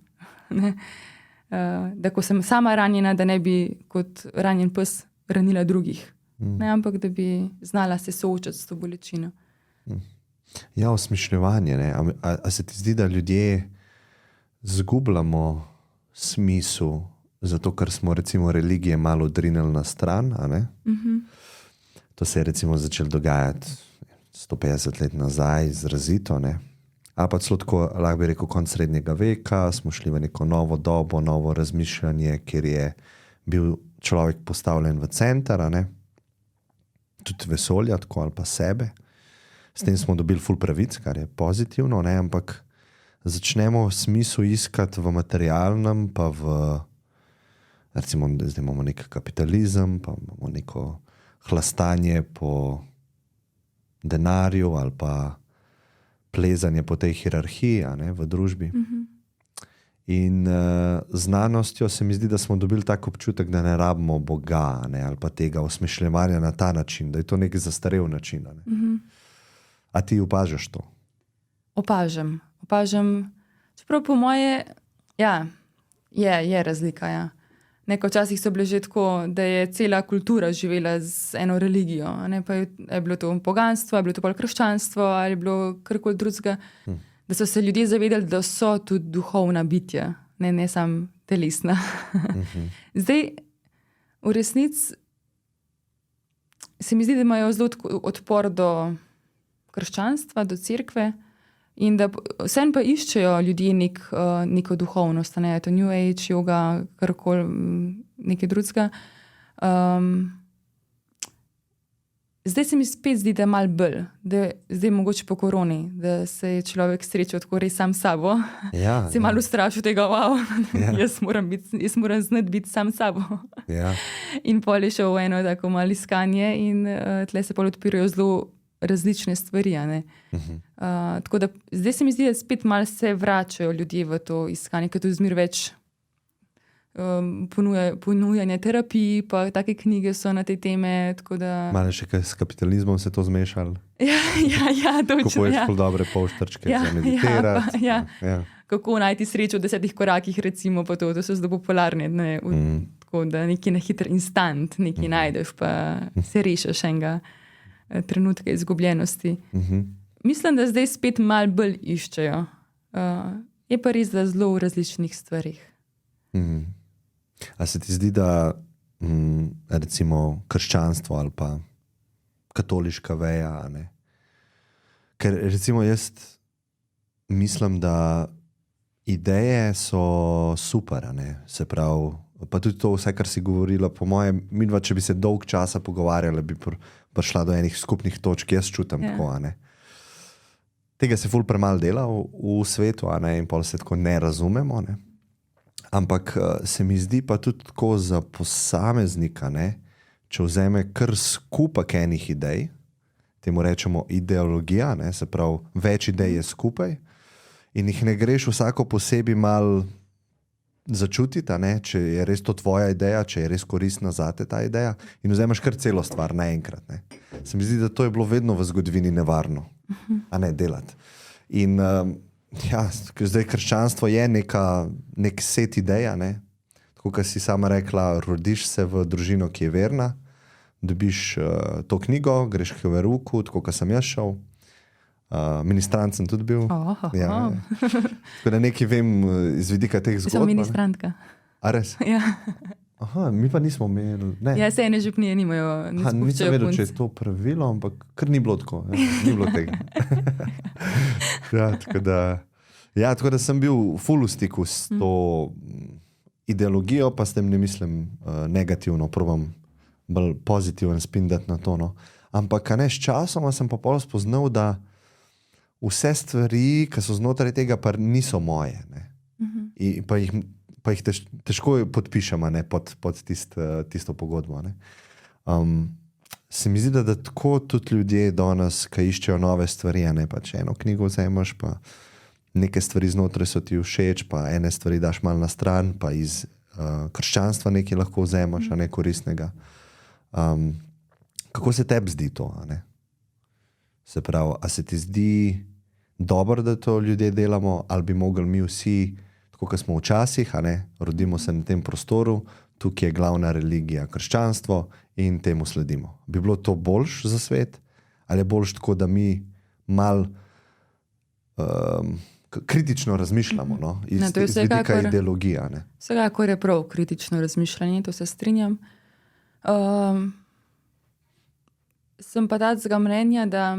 Da ko sem sama ranjena, da ne bi kot ranjen pes ranila drugih. Ampak da bi znala se soočati s to bolečino. Osmišljevanje. A se ti zdi, da ljudje zgubljamo smisel, zato ker smo recimo religije malo odrinili na stran? To se je recimo začelo dogajati 150 let nazaj, izrazito. Ali pa celo tako, lahko bi rekel, konec srednjega veka, smo šli v neko novo dobo, novo razmišljanje, kjer je bil človek postavljen v center, tudi vesolja, tako ali pa sebe. S tem smo dobili ful pravic, kar je pozitivno, ampak začnemo smisel iskati v materialnem, pa v, recimo, zdaj imamo nek kapitalizem, pa imamo neko hlastanje po denarju ali pa plezanje po tej hierarhiji v družbi. In znanostjo se mi zdi, da smo dobili tak občutek, da ne rabimo Boga, ali pa tega osmišljevanja na ta način, da je to nek zastarel način. A ti opažaš to? Opažam. Čeprav po moje, je razlika. Ja. Nekaj včasih so bile že tako, da je cela kultura živela z eno religijo. Ne? Pa je bilo to poganstvo, je bilo to pa krščanstvo ali je bilo karkoli drugega. Da so se ljudje zavedali, da so tudi duhovna bitja, ne samo telesna. Zdaj, v resnici se mi zdi, da imajo zelo odpor do krščanstva, do cerkve in da vsem pa iščejo ljudje neko duhovnost, ne, to New Age, yoga, karkoli, nekaj drugega. Zdaj se mi spet zdi, da je malo bolj, da zdaj mogoče po koroni, da se je človek srečal tako res sam s sabo. Se malo ustrašil tega, jaz moram znati biti sam s sabo. In pol je šel v eno tako malo iskanje in tle se pol odpirajo zelo različne stvari. Tako da zdaj se mi zdi, da spet malo se vračajo ljudje v to iskanje, ker tudi zmer več ponujanje terapij, pa take knjige so na te teme. Malo še s kapitalizmom se to zmešalo. Ja, točno. Kupuješ pol dobre polštrčke za meditirati. Kako najti srečo v 10 korakih, recimo, pa to so zelo popularne. Tako da neki na hiter instant nekaj najdeš, pa se rešiš enega trenutka izgubljenosti. Mislim, da zdaj spet malo bolj iščejo. Je pa res, da zelo v različnih stvarih. A se ti zdi, da recimo krščanstvo ali pa katoliška veja, ne? Ker recimo jaz mislim, da ideje so super, ne? Se pravi, pa tudi to vse, kar si govorila, po mojem, midva, če bi se dolg časa pogovarjala, bi prišla do enih skupnih točk, jaz čutim tako, ne? Tega se ful premalo dela v svetu, ne? In pol se tako ne razumemo, ne? Ampak se mi zdi pa tudi tako za posameznika, ne? Če vzeme kar skupek enih idej, temu rečemo ideologija, ne? Se pravi, več idej je skupaj in jih ne greš vsako posebej malo začutiti, ne? Če je res to tvoja ideja, če je res koristna zate ta ideja in vzameš kar celo stvar naenkrat. Ne? Se mi zdi, da to je bilo vedno v zgodovini nevarno, a ne delati. In zdaj krščanstvo je nek set ideja, ne? Tako, kot si sama rekla, rodiš se v družino, ki je verna, dobiš to knjigo, greš k verouku, tako kot sem jaz šel. Ministrant sem tudi bil. Tako da nekaj vem iz vidika teh zgodb. Sem ministrantka. A res? Ja. Aha, mi pa nismo imeli. Ja, se ene župnije nimajo. Nisem vedel, če je to pravilo, ampak kar ni bilo tako. Ni bilo tega. Tako da sem bil ful v stiku s to ideologijo, pa s tem ne mislim negativno, probam bolj pozitiven spin dati na to. No. Ampak s časoma sem pa pol spoznal, da vse stvari, ki so znotraj tega, pa niso moje. Ne. Pa jih težko podpišem, ne, pod tisto pogodbo. Ne. Se mi zdi, da tako tudi ljudje danes, ki iščejo nove stvari, ne, pa če eno knjigo vzameš, pa neke stvari znotraj so ti všeč, pa ene stvari daš malo na stran, pa iz krščanstva nekaj lahko vzameš, a ne koristnega. Kako se tebi zdi to? A ne? Se pravi, a se ti zdi dobro, da to ljudje delamo, ali bi mogli mi vsi, tako kot smo včasih, a ne, rodimo se na tem prostoru, tukaj je glavna religija krščanstvo in temu sledimo. Bi bilo to boljš za svet? Ali je boljš tako, da mi malo kritično razmišljamo, no? Iz vidika ideologije? Vsekakor je prav kritično razmišljanje, to se strinjam. Sem pa tacega mnenja, da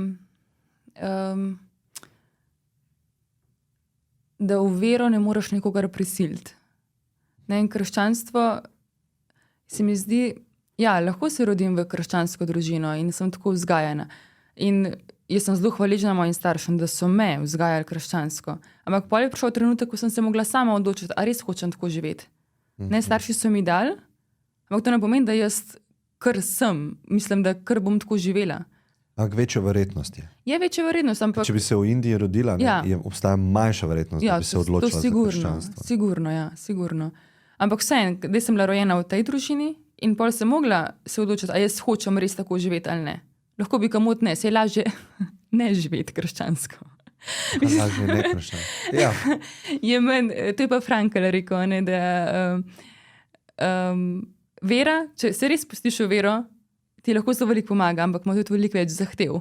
v vero ne moreš nikogar prisiliti. In krščanstvo se mi zdi, lahko se rodim v krščansko družino in sem tako vzgajana. In jaz sem zelo hvaležna mojim staršem, da so me vzgajali krščansko. Ampak pol je prišel trenutek, ko sem se mogla sama odločiti, a res hočem tako živeti. Ne, starši so mi dali, ampak to ne pomeni, da jaz kar sem, mislim, da kar bom tako živela. Ampak večja verjetnost je. Je večja verjetnost, ampak... Če bi se v Indiji rodila, obstaja manjša verjetnost, da bi se odločila za krščanstvo. Sigurno. Ampak vseeno, da sem bila rojena v tej družini in pol sem mogla se odločiti, a jaz hočem res tako živeti ali ne. Lahko bi kamot ne, se je lažje ne živeti krščansko. Lažje nekrščan. Ja. To je pa Frankl rekel, ne, da vera, če se res spustiš v vero, ti lahko zelo veliko pomaga, ampak ima tudi veliko več zahtev.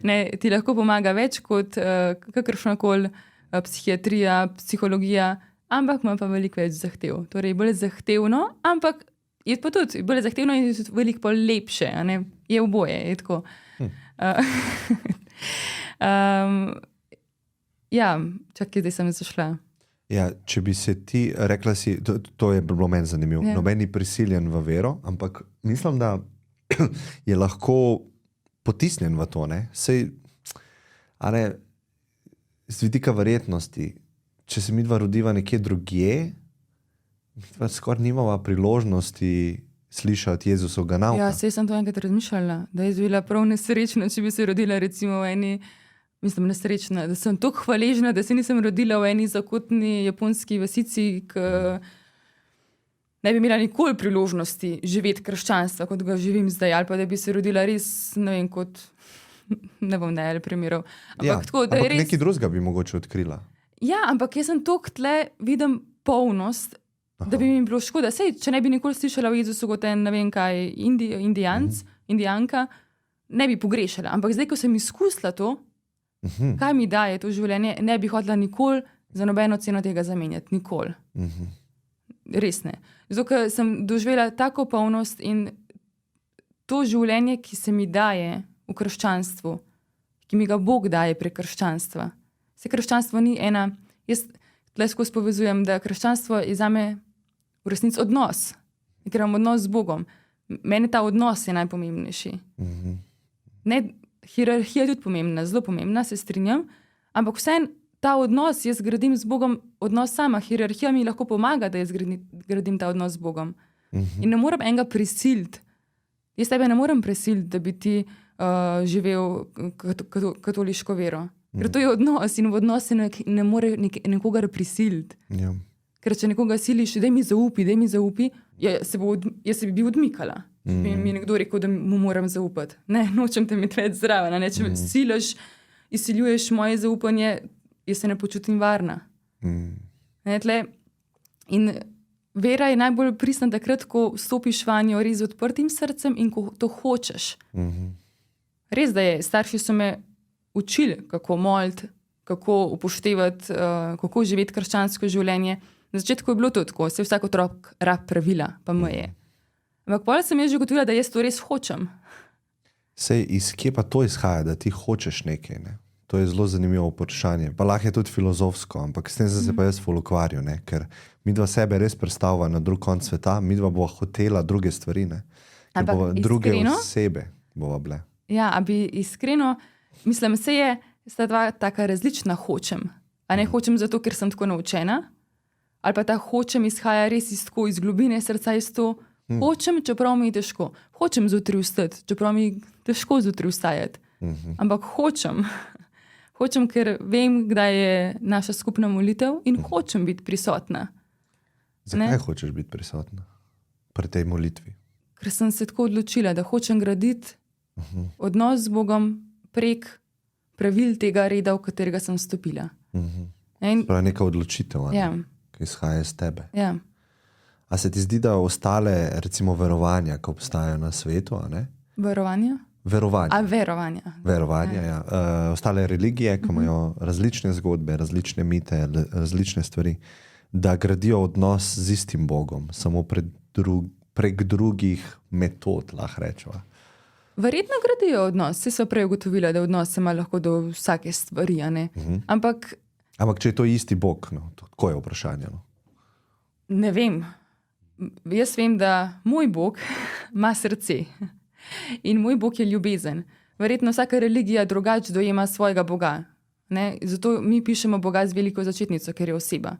Ne, ti lahko pomaga več kot kakršnakoli psihiatrija, psihologija, ampak ima pa veliko več zahtev. Torej, bolj zahtevno, ampak je pa tudi bolj zahtevno in je tudi veliko bolj lepše. Ne? Je oboje, je tako. Ja, čakaj, zdaj sem zašla. Ja, če bi se ti, rekla si, to je bilo meni zanimivo, noben ni prisiljen v vero, ampak mislim, da je lahko potisnjen v to, ne? Sej, a ne, z vidika verjetnosti, če se midva rodiva nekje drugje, midva skoraj nimava priložnosti slišati Jezusovega nauka. Ja, sej sem to enkrat razmišljala, da je bila prav nesrečna, če bi se rodila recimo v eni, mislim nesrečna, da sem toliko hvaležna, da se nisem rodila v eni zakotni japonski vasici, ki ne bi imela nikoli priložnosti živeti krščanstva, kot ga živim zdaj, ali pa da bi se rodila res, ne vem, kot, ne bom najeli primerov. Ampak tako, da je res... nekaj drugega bi mogoče odkrila. Ja, ampak jaz sem toliko tle, vidim polnost, da bi mi bilo škoda. Sej, če ne bi nikoli slišala o Jezusu kot en, ne vem kaj, indijanka, ne bi pogrešala. Ampak zdaj, ko sem izkusila to, kaj mi daje to življenje, ne bi hotela nikoli za nobeno ceno tega zamenjati. Nikoli. Res ne. Zato, ker sem doživela tako polnost in to življenje, ki se mi daje v krščanstvu, ki mi ga Bog daje prek krščanstva. Se krščanstvo ni ena, jaz tle skozi povezujem, da krščanstvo je zame v resnici odnos. Ker imam odnos z Bogom. Meni ta odnos je najpomembnejši. Ne, hierarhija je tudi pomembna, zelo pomembna, se strinjam, ampak vseeno ta odnos jaz gradim z Bogom odnos sama. Hierarhija mi lahko pomaga, da jaz gradim ta odnos z Bogom. In ne morem enega prisiliti. Jaz tebe ne morem prisiliti, da bi ti živel katoliško vero. Ker to je odnos in v odnos se ne more nekogar prisiliti. Ja. Ker če nekoga siliš, daj mi zaupi, jaz se bi odmikala. Bi mi nekdo rekel, da mu moram zaupati. Ne, nočem te imeti več zraven. Ne? Če siliš, izsiljuješ moje zaupanje, jaz se ne počutim varna. Ne, tle. In vera je najbolj pristna takrat, ko vstopiš vanjo res z odprtim srcem in ko to hočeš. Res, da je, starši so me učili, kako moliti, kako upoštevati, kako živeti krščansko življenje. Na začetku je bilo to tako, se vsak otrok rab pravila, pa meje. Ampak potem sem jaz že ugotovila, da jaz to res hočem. Sej, iz kje pa to izhaja, da ti hočeš nekaj, ne? To je zelo zanimivo vprašanje. Pa lahko je tudi filozofsko, ampak s tem se pa jaz ful ukvarjal, ne? Ker midva sebe res predstavlja na drug konc sveta, midva bova hotela druge stvari, ne? Ker bova druge osebe bova bile. Ja, a bi iskreno, mislim, sta dva taka različna hočem. A ne hočem zato, ker sem tako naučena, ali pa ta hočem izhaja res iz globine srca, iz to hočem, čeprav mi je težko. Hočem zjutraj vstati, čeprav mi je težko zjutraj vstajati. Ampak hočem. Hočem, ker vem, kdaj je naša skupna molitev in hočem biti prisotna. Zakaj hočeš biti prisotna pri tej molitvi? Ker sem se tako odločila, da hočem graditi odnos z Bogom prek pravil tega reda, v katerega sem vstopila. Pravi neka odločitev, ja. Ki izhaja iz tebe. Ja. A se ti zdi, da ostale, recimo, verovanja, ki obstajajo na svetu, a ne? Verovanja? Verovanja, ja. Ostale religije, ki imajo različne zgodbe, različne mite, različne stvari, da gradijo odnos z istim Bogom, samo prek drugih metod, lahko rečeva. Verjetno gradijo odnos. Vsi so prej ugotovili, da odnos se ima lahko do vsake stvari, a ne? Ampak če je to isti Bog, no, tako je vprašanje. No? Ne vem. Jaz vem, da moj Bog ima srce in moj Bog je ljubezen. Verjetno vsaka religija drugače dojema svojega Boga. Ne? Zato mi pišemo Boga z veliko začetnico, ker je oseba.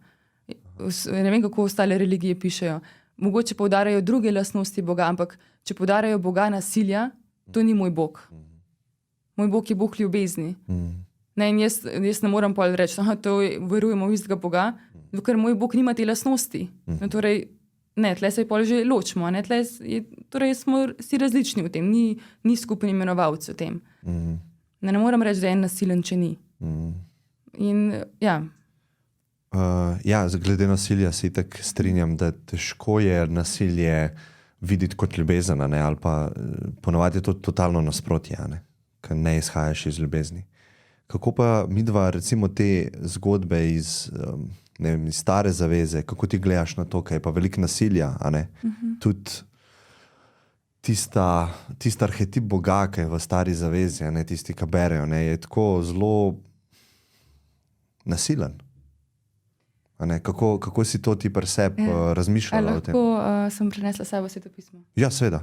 Ne vem, kako ostale religije pišejo. Mogoče poudarjajo druge lastnosti Boga, ampak če poudarjajo Boga nasilja, to ni moj Bog. Moj Bog je Bog ljubezni. Ne, in jaz ne moram pol reči, to verujemo v istega Boga, ker moj Bog nima te lastnosti. Torej, ne, tle se pol že ločimo, ne, torej smo si različni v tem, ni skupni imenovalci v tem. Ne morem reči, da je en nasilen, če ni. In ja. Ja, glede nasilja se tako strinjam, da težko je nasilje videti kot ljubezen, a ne, ali pa ponovadi je to totalno nasprotje, a ne, ker ne izhajaš iz ljubezni. Kako pa midva recimo te zgodbe iz, ne vem, iz stare zaveze, kako ti gledaš na to, kaj je pa veliko nasilja, a ne? Tudi tista arhetip Boga, ki je v stari zavezi, a ne, tisti, ki berejo, ne, je tako zelo nasilen. A ne? Kako si to ti pri sebi razmišljala o tem? Lahko sem prinesla sabo Sveto pismo. Ja, seveda.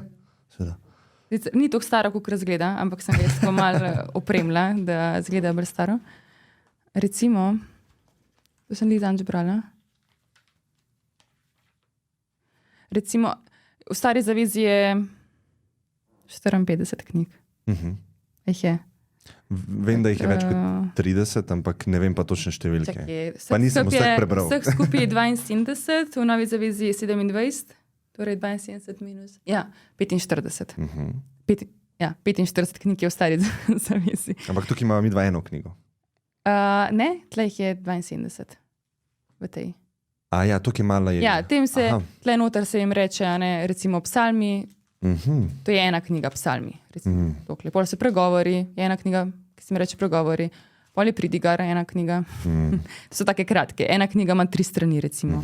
Ni tako staro, kot razgleda, ampak sem ga jaz malo opremila, da zgleda bolj staro. Recimo, to sem Lizanč brala. Recimo, v stari zavezi je 54 knjig. Jih je. Vem, da jih je več kot 30, ampak ne vem pa točne številke. Čakaj, pa nisem vseh prebral. Vseh skupaj je 72, v novi zavezi je 27, torej 72 minus. Ja, 45. 45 knjig je v stari zavezi. Ampak tukaj imamo mi dva eno knjigo. Ne, tle jih je 72 v tej. A ja, tukaj malo je. Ja, tem se, tle noter se jim reče, ne, recimo psalmi. To je ena knjiga psalmi. Pol se pregovori, je ena knjiga, ki se mi reče pregovori. Pol je pridigar, ena knjiga. To so take kratke. Ena knjiga ima 3 strani, recimo.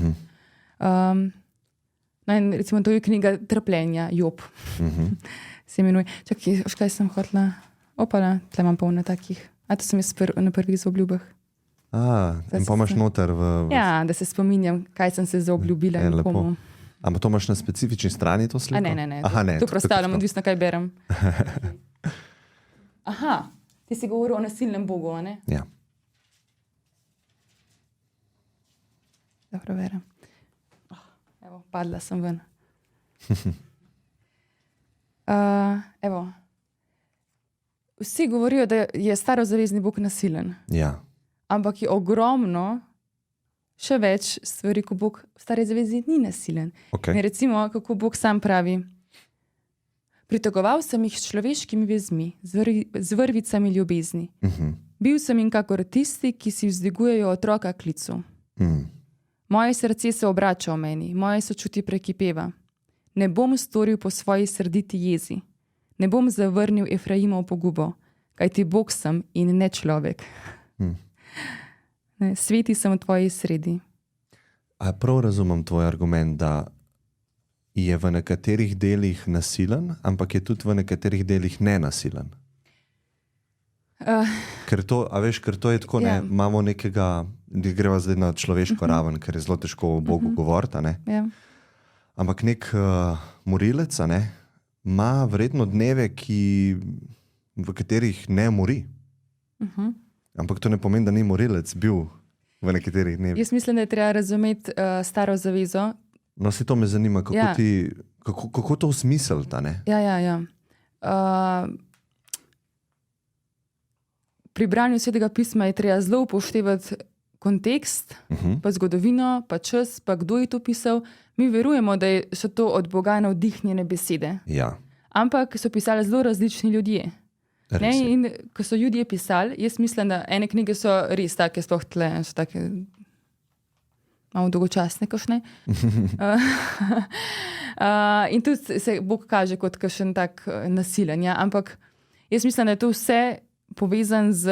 No in recimo to je knjiga trpljenja, Job. Se imenuje. Čakaj, kaj sem hotela? Opala, tle imam polno takih. A to sem jaz na prvih zaobljubah. In pa imaš noter v... Ja, da se spominjam, kaj sem se zaobljubila in komu. Ampak to imaš na specifični strani to sliko? Ne. To prostavljam, odvisno kaj berem. Aha, ti si govoril o nasilnem Bogu, a ne? Ja. Dobro, verem. Evo, padla sem ven. Evo. Vsi govorijo, da je starozavezni Bog nasilen. Ja. Ampak je ogromno še več stvari, ko Bog v stari zavezi ni nasilen. Okay. Recimo, kako Bog sam pravi. Pritegoval sem jih s človeškimi vezmi, z vrvicami ljubezni. Bil sem jim kakor tisti, ki si vzdygujejo otroka klicu. Moje srce se obrača o meni, moje sočutje prekipeva. Ne bom storil po svoji srditi jezi. Ne bom zavrnil Efraimov pogubo, kajti Bog sem in ne človek. Ne, sveti sem v tvoji sredi. A prav razumem tvoj argument, da je v nekaterih delih nasilen, ampak je tudi v nekaterih delih nenasilen? Ker to je tako, ne, imamo nekega, greva zdaj na človeško raven, ker je zelo težko o Bogu govoriti, ne? Ampak nek morilec, ne, ima vredno dneve, v katerih ne mori. Ampak to ne pomeni, da ni morilec bil v nekaterih dnevih. Jaz mislim, da je treba razumeti staro zavezo. No, se to me zanima, kako to usmisliti, ne? Ja. Pri branju Svetega pisma je treba zelo upoštevati kontekst, pa zgodovino, pa čas, pa kdo je to pisal. Mi verujemo, da so to od Boga navdihnjene besede. Ja. Ampak so pisali zelo različni ljudje. Ne, in ko so ljudje pisali, jaz mislim, da ene knjige so res take, sploh tle, so take malo dolgočasne, kakšne. In tudi se Bog kaže kot kakšen tak nasilen, ja? Ampak jaz mislim, da je to vse povezan z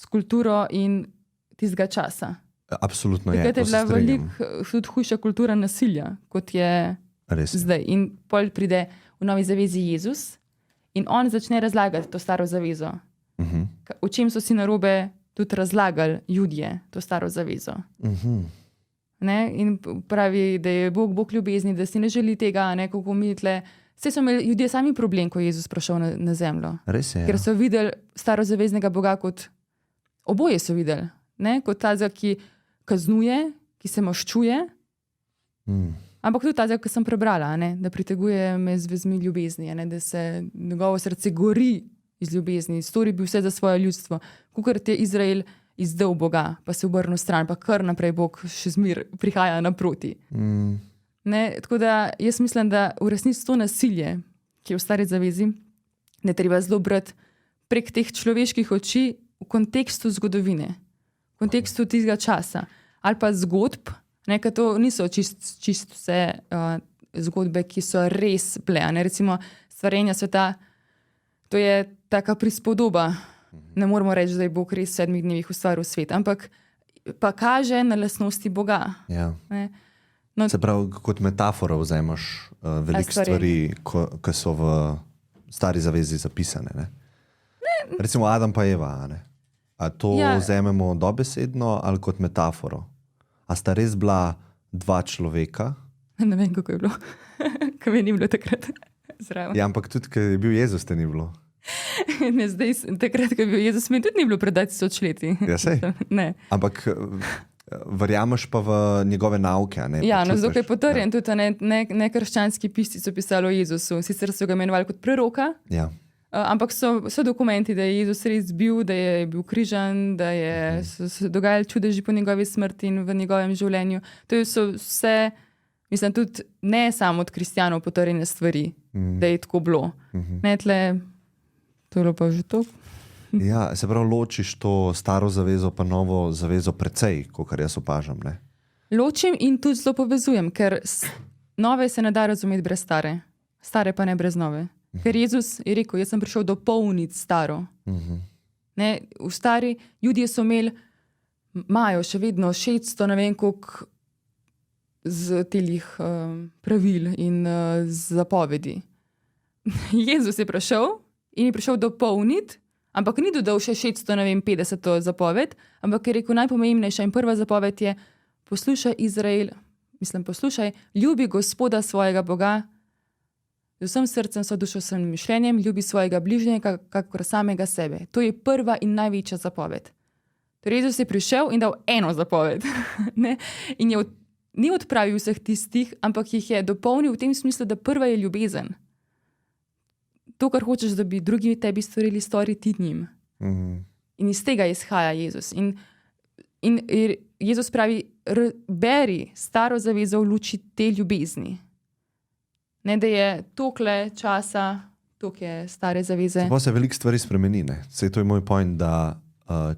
kulturo in tistega časa. Absolutno je. Takrat je bila veliko tudi hujša kultura nasilja, kot je zdaj. In pol pride v novi zavezi Jezus. In on začne razlagati to staro zavezo. O čem so si narobe tudi razlagali Judje, to staro zavezo. Ne? In pravi, da je Bog ljubezni, da si ne želi tega, ne, kako mi tle. Vse so imeli Judje sami problem, ko je Jezus prišel na zemljo. Res je, ja. Ker so videli starozaveznega Boga kot, oboje so videli, ne? Kot tazga, ki kaznuje, ki se maščuje. Ampak tudi tazga, ki sem prebrala, ne? Da priteguje me z vezmi ljubezni, ne? Da se njegovo srce gori iz ljubezni, stori bi vse za svoje ljudstvo. Kukor te Izrael izdal Boga, pa se obrnil stran, pa kar naprej Bog še zmer prihaja naproti. Ne? Tako da jaz mislim, da v resnici to nasilje, ki je v stari zavezi, ne treba zelo brati prek teh človeških oči v kontekstu zgodovine, v kontekstu tistega časa. Ali pa zgodb, ker to niso čist vse zgodbe, ki so res bile. Recimo stvarjenja sveta, to je taka prispodoba. Ne moramo reči, da je Bog res v 7 dnevih ustvaril svet, ampak pa kaže na lastnosti Boga. Ja. Se pravi, kot metaforo vzameš veliko stvari, ki so v Stari zavezi zapisane. Ne? Recimo Adam pa Eva. Ne? A to vzamemo dobesedno ali kot metaforo? A sta res bila dva človeka? Ne vem, kako je bilo. Kaj mi ni bilo takrat zraven. Ja, ampak tudi, ker je bil Jezus, te ni bilo. Ne, zdaj, takrat, ko je bil Jezus, mi tudi ni bilo pred 1000 leti. Ja, sej. Ne. Ampak verjameš pa v njegove nauke. Ne? Ja, no, zato je potrjen. Tudi nekrščanski pisci so pisali o Jezusu. Sicer so ga imenovali kot preroka. Ja. Ampak so dokumenti, da je Jezus res bil, da je bil križan, da so se dogajali čudeži po njegovi smrti in v njegovem življenju. To so vse, mislim, tudi ne samo od kristjanov potrjene stvari, da je tako bilo. Ne, to je bilo pa že to. Ja, se pravi, ločiš to staro zavezo pa novo zavezo precej, kot jaz opažam. Ne? Ločim in tudi zelo povezujem, ker nove se ne da razumeti brez stare, stare pa ne brez nove. Ker Jezus je rekel, jaz sem prišel dopolniti staro. Ne, v stari ljudje so imeli, imajo še vedno 600, ne vem koliko z telih pravil in zapovedi. Jezus je prišel in je prišel dopolniti, ampak ni dodal še 650 zapoved, ampak je rekel, najpomembnejša in prva zapoved je, poslušaj Izrael, poslušaj, ljubi Gospoda svojega Boga, z vsem srcem, so dušo, svojim mišljenjem, ljubi svojega bližnjega, kakor samega sebe. To je prva in največja zapoved. Torej, Jezus je prišel in dal eno zapoved. In ni odpravil vseh tistih, ampak jih je dopolnil v tem smislu, da prva je ljubezen. To, kar hočeš, da bi drugi tebi storili, stori ti njim. In iz tega izhaja Jezus. In Jezus pravi, beri staro zavezo v luči te ljubezni. Ne, da je tokle časa, toliko je stare zaveze. Pa se veliko stvari spremeni. Sej to je moj point, da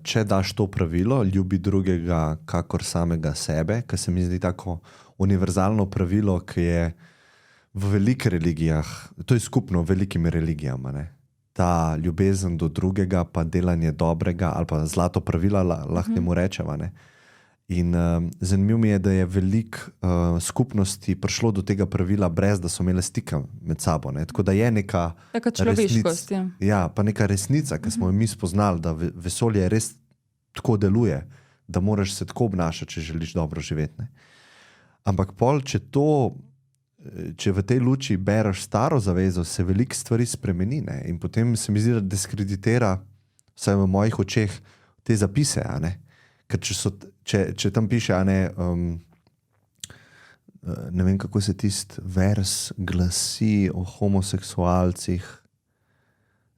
če daš to pravilo, ljubi drugega kakor samega sebe, ker se mi zdi tako univerzalno pravilo, ki je v velikih religijah, to je skupno velikimi religijama, ne? Ta ljubezen do drugega, pa delanje dobrega, ali pa zlato pravila, lahko mu rečeva. Ne? In zanimivo mi je, da je veliko skupnosti prišlo do tega pravila, brez da so imele stika med sabo. Ne? Tako da je neka človeškost. Ja, pa neka resnica, ki smo jo mi spoznali, da vesolje res tako deluje, da moraš se tako obnašati, če želiš dobro živeti. Ne? Ampak pol, če v tej luči bereš staro zavezo, se veliko stvari spremeni. Ne? In potem se mi zdi, da diskreditira, vsaj v mojih očeh, te zapise. A ne? Ker če tam piše, ne vem, kako se tisti vers glasi o homoseksualcih,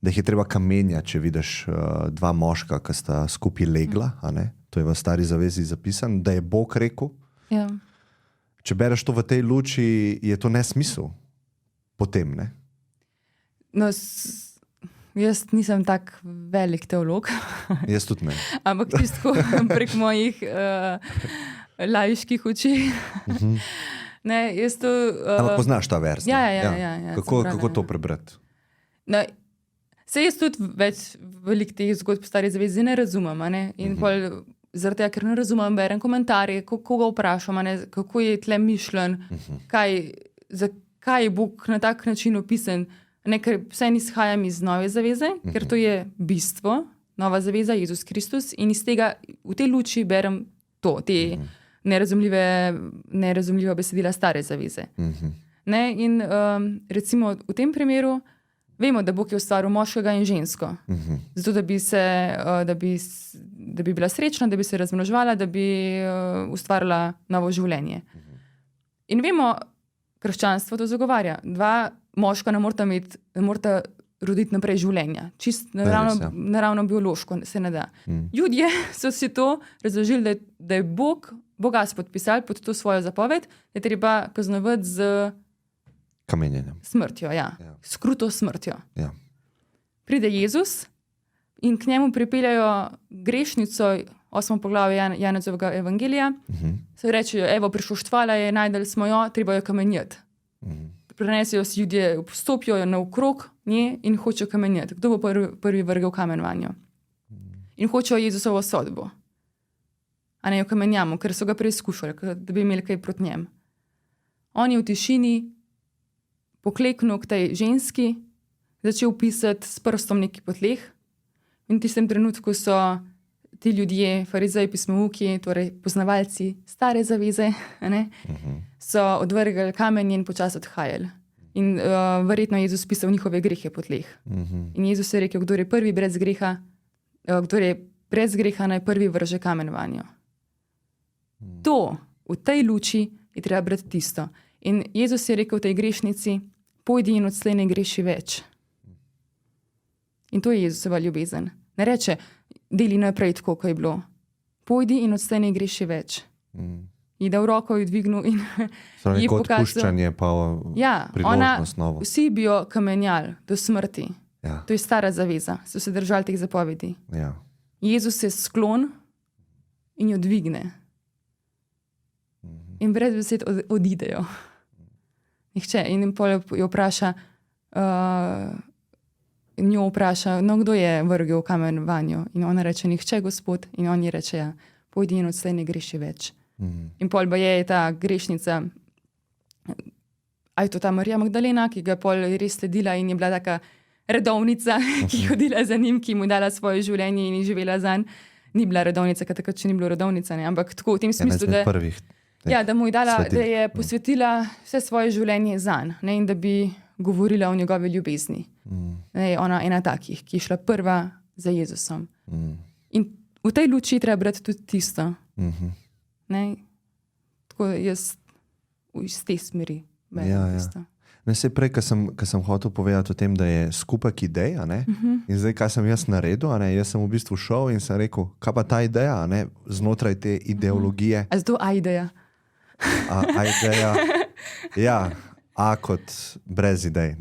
da jih je treba kamenjati, če vidiš dva moška, ki sta skupaj legla, a ne? To je v Stari zavezi zapisano, da je Bog rekel. Ja. Če bereš to v tej luči, je to nesmisel potem, ne? No, jaz nisem tak velik teolog. Jaz tudi ne. Ampak čisto prek mojih laiških oči. Ne, jaz to... Ampak poznaš ta vers? Ja. Kako to prebrati? No, se jaz tudi veliko teh zgodb Stare zaveze ne razumem. Ne? In pol, zaradi tega, ker ne razumem, berem komentarje, koga vprašam, kako je tle mišljen, zakaj je Bog na tak način opisan. Ker vse izhajam iz Nove zaveze, ker to je bistvo, Nova zaveza, Jezus Kristus, in iz tega v tej luči berem to, te nerazumljiva besedila Stare zaveze. Ne? In recimo v tem primeru vemo, da Bog je ustvaril moškega in žensko. Zato, da bi bila srečna, da bi se razmnoževala, da bi ustvarila novo življenje. In vemo, krščanstvo to zagovarja. Dva moška ne morata roditi naprej življenja. Čist naravno biološko se ne da. Ljudje so si to razložili, da je Boga podpisal pod to svojo zapoved, da je treba kaznovati z kamenjenjem. Smrtjo, ja. S kruto smrtjo. Ja. Pride Jezus in k njemu pripeljajo grešnico, 8. poglavje Janezovega evangelija, se rečejo, evo, prišloštvala je, najdeli smo jo, treba jo kamenjati. Prenesijo si ljudje, stopijo naokrog nje in hočejo kamenjati. Kdo bo prvi vrgel kamen vanjo? In hočejo Jezusovo sodbo. A ne jo kamenjamo, ker so ga preizkušali, da bi imeli kaj proti njem. On je v tišini pokleknil k tej ženski, začel pisati s prstom neki po tleh. In v tistem trenutku so ti ljudje, farizeji, pismouki, torej poznavalci stare zaveze, so odvrgli kamenje in počasi odhajali. In verjetno je Jezus pisal njihove grehe po tleh. In Jezus je rekel, kdor je prvi brez greha, naj prvi vrže kamen vanjo. To, v tej luči je treba brati tisto. In Jezus je rekel tej grešnici, pojdi in odslej ne greši več. In to je Jezusova ljubezen. Ne reče, deli naprej tako, kot je bilo. Pojdi in odslej ne greši več. Je dal roko, je dvignil in je pokazal. Odpuščanje pa priložnost novo. Vsi bi jo kamenjali do smrti. Ja. To je stara zaveza. So se držali teh zapovedi. Ja. Jezus se sklon in jo dvigne. In brez besed odidejo. Nihče. In pol jo vpraša, njo vpraša, no, kdo je vrgel kamen vanjo? In ona reče, nihče, Gospod. In on ji reče, ja, pojdi in odslej ne greši več. In pol ba je ta grešnica, a je to ta Marija Magdalena, ki ga pol res sledila in je bila taka redovnica, ki hodila za njim, ki mu dala svoje življenje in je živela zanj. Ni bila redovnica, ker takrat še ni bilo redovnica, ne? Ampak tako v tem smislu, da mu je dala, da je posvetila vse svoje življenje zanj, ne? In da bi govorila o njegovi ljubezni. Ona ena takih, ki je šla prva za Jezusom. In v tej luči treba brati tudi tisto. Ne? Tako jaz iz te smeri berem tisto. Se prej, ko sem hotel povedati o tem, da je skupek idej, in zdaj, kaj sem jaz naredil, jaz sem v bistvu šel in sem rekel, kaj pa ta ideja, znotraj te ideologije. A zato ideja? A ideja, ja, A kot brez idej,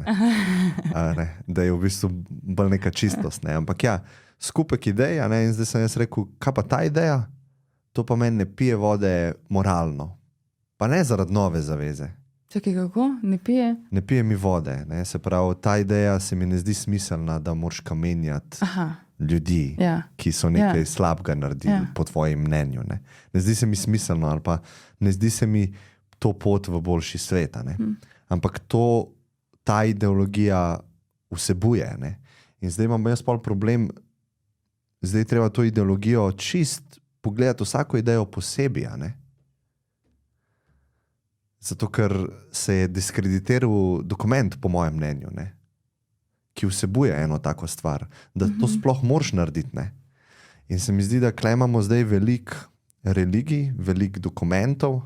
da je v bistvu bolj neka čistost, ampak ja, skupek idej, in zdaj sem jaz rekel, kaj pa ta ideja? To pa meni ne pije vode moralno, pa ne zaradi nove zaveze. Čakaj, kako? Ne pije? Ne pije mi vode, se pravi, ta ideja se mi ne zdi smiselna, da moraš kamenjati ljudi, ki so nekaj slabega naredili po tvojem mnenju. Ne zdi se mi smiselno ali pa ne zdi se mi to pot v boljši svet. Ampak ta ideologija vsebuje. In zdaj imam jaz pol problem, zdaj treba to ideologijo čist pogledati vsako idejo posebej. Zato, ker se je diskreditiral dokument, po mojem mnenju, ki vsebuje eno tako stvar, da to sploh moraš narediti. In se mi zdi, da tukaj imamo zdaj veliko religij, veliko dokumentov,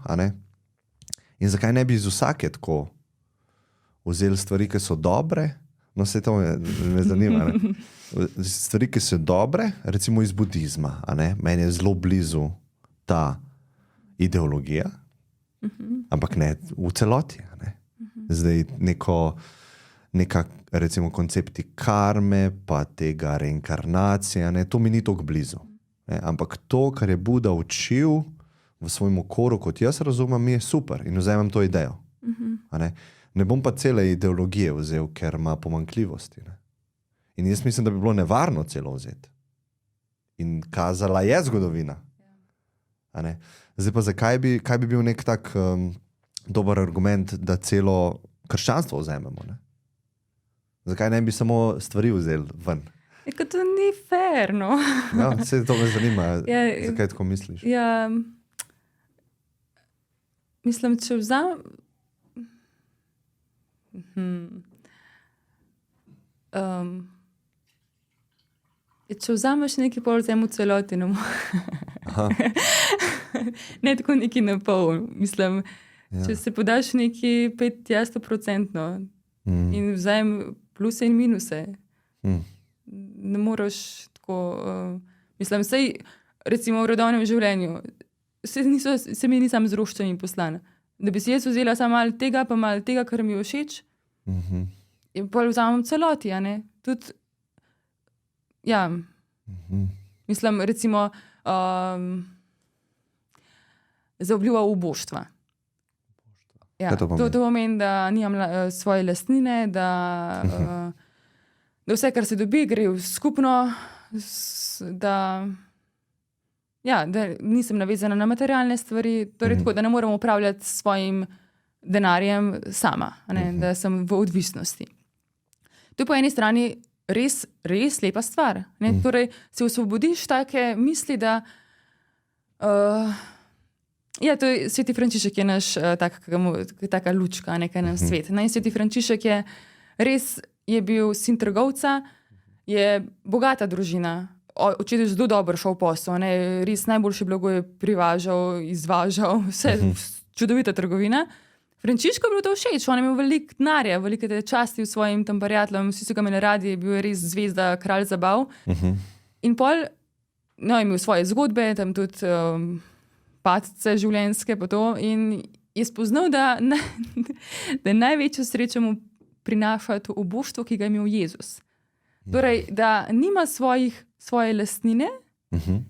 in zakaj ne bi iz vsake tako vzeli stvari, ki so dobre, no vse to me zanima, stvari, ki so dobre, recimo iz budizma, meni je zelo blizu ta ideologija, ampak ne v celoti. Zdaj neka recimo koncepti karme, pa tega reinkarnacije, to mi ni toliko blizu. Ampak to, kar je Buda učil v svojem okoru, kot jaz razumem, mi je super in vzamem to idejo. Ne bom pa cele ideologije vzel, ker ima pomanjkljivosti. In jaz mislim, da bi bilo nevarno celo vzeti. In kazala je zgodovina. Zdaj pa kaj bi bil nek tak dober argument, da celo krščanstvo vzamemo? Zakaj ne bi samo stvari vzeli ven? Kot to ni fair, no. Ja, vse to me zanima. Zakaj tako misliš? Ja, mislim, če vzamem... če vzameš nekaj pol, vzem v celoti, ne tako neki na pol. Mislim, če se podaš neki 5-100% in vzem pluse in minuse, ne moreš tako... mislim, sej, recimo v redovnem življenju, se mi nisem z roščami poslana. Da bi si jaz vzela samo malo tega, pa malo tega, kar mi je všeč, in pol vzamem celoti, Tudi, ja, Mislim, recimo, zaobljuba uboštva. Ja, to pomeni, da nimam svoje lastnine, da vse, kar se dobi, gre v skupno, da nisem navezana na materialne stvari, torej tako, da ne morem upravljati s svojim denarjem sama, da sem v odvisnosti. To je po eni strani res, res lepa stvar. Torej, se osvobodiš take misli, da to je Sveti Frančišek je naš taka lučka, nekaj nam svet. In Sveti Frančišek je bil sin trgovca, je bogata družina, očet je zelo dobro šel posel, res najboljše blago je privažal, izvažal, vse čudovita trgovina. Frančišku je bilo to všeč, on je imel veliko denarja, veliko časti v svojim tam prijateljem, vsi so ga imeli radi, je bil res zvezda, kralj zabav. In pol, je imel svoje zgodbe, tam tudi padce življenjske pa to, in je spoznal, da največjo srečo mu prinaša to oboštvo, ki ga je imel Jezus. Torej, da nima svoje lastnine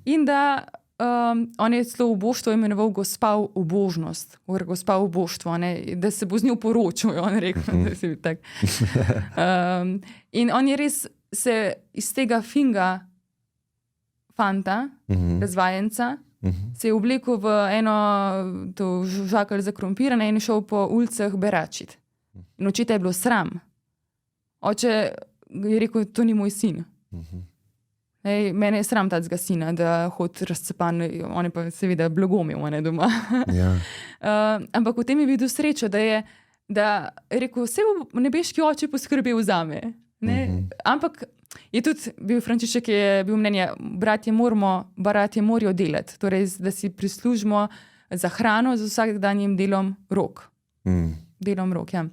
in da on je celo oboštvo imenoval gospa obožnost, gospa oboštvo, da se bo z njo poročil, on je rekel. In on je res se iz tega finga fanta, razvajenca, se je oblekel v eno žakelj za krompir in šel po ulicah beračit. In očeta je bilo sram. Oče je rekel, to ni moj sin. Mene je sram tacga sina, da hod razcepan, on je pa seveda blagomil doma. Ampak v tem je videl srečo, da je rekel, vse bo nebeški oče poskrbel zame. Ampak je tudi bil Frančišek, je bil mnenje, bratje morajo delati, torej da si prislužimo za hrano z vsakdanjim delom rok. Delom rok, ja.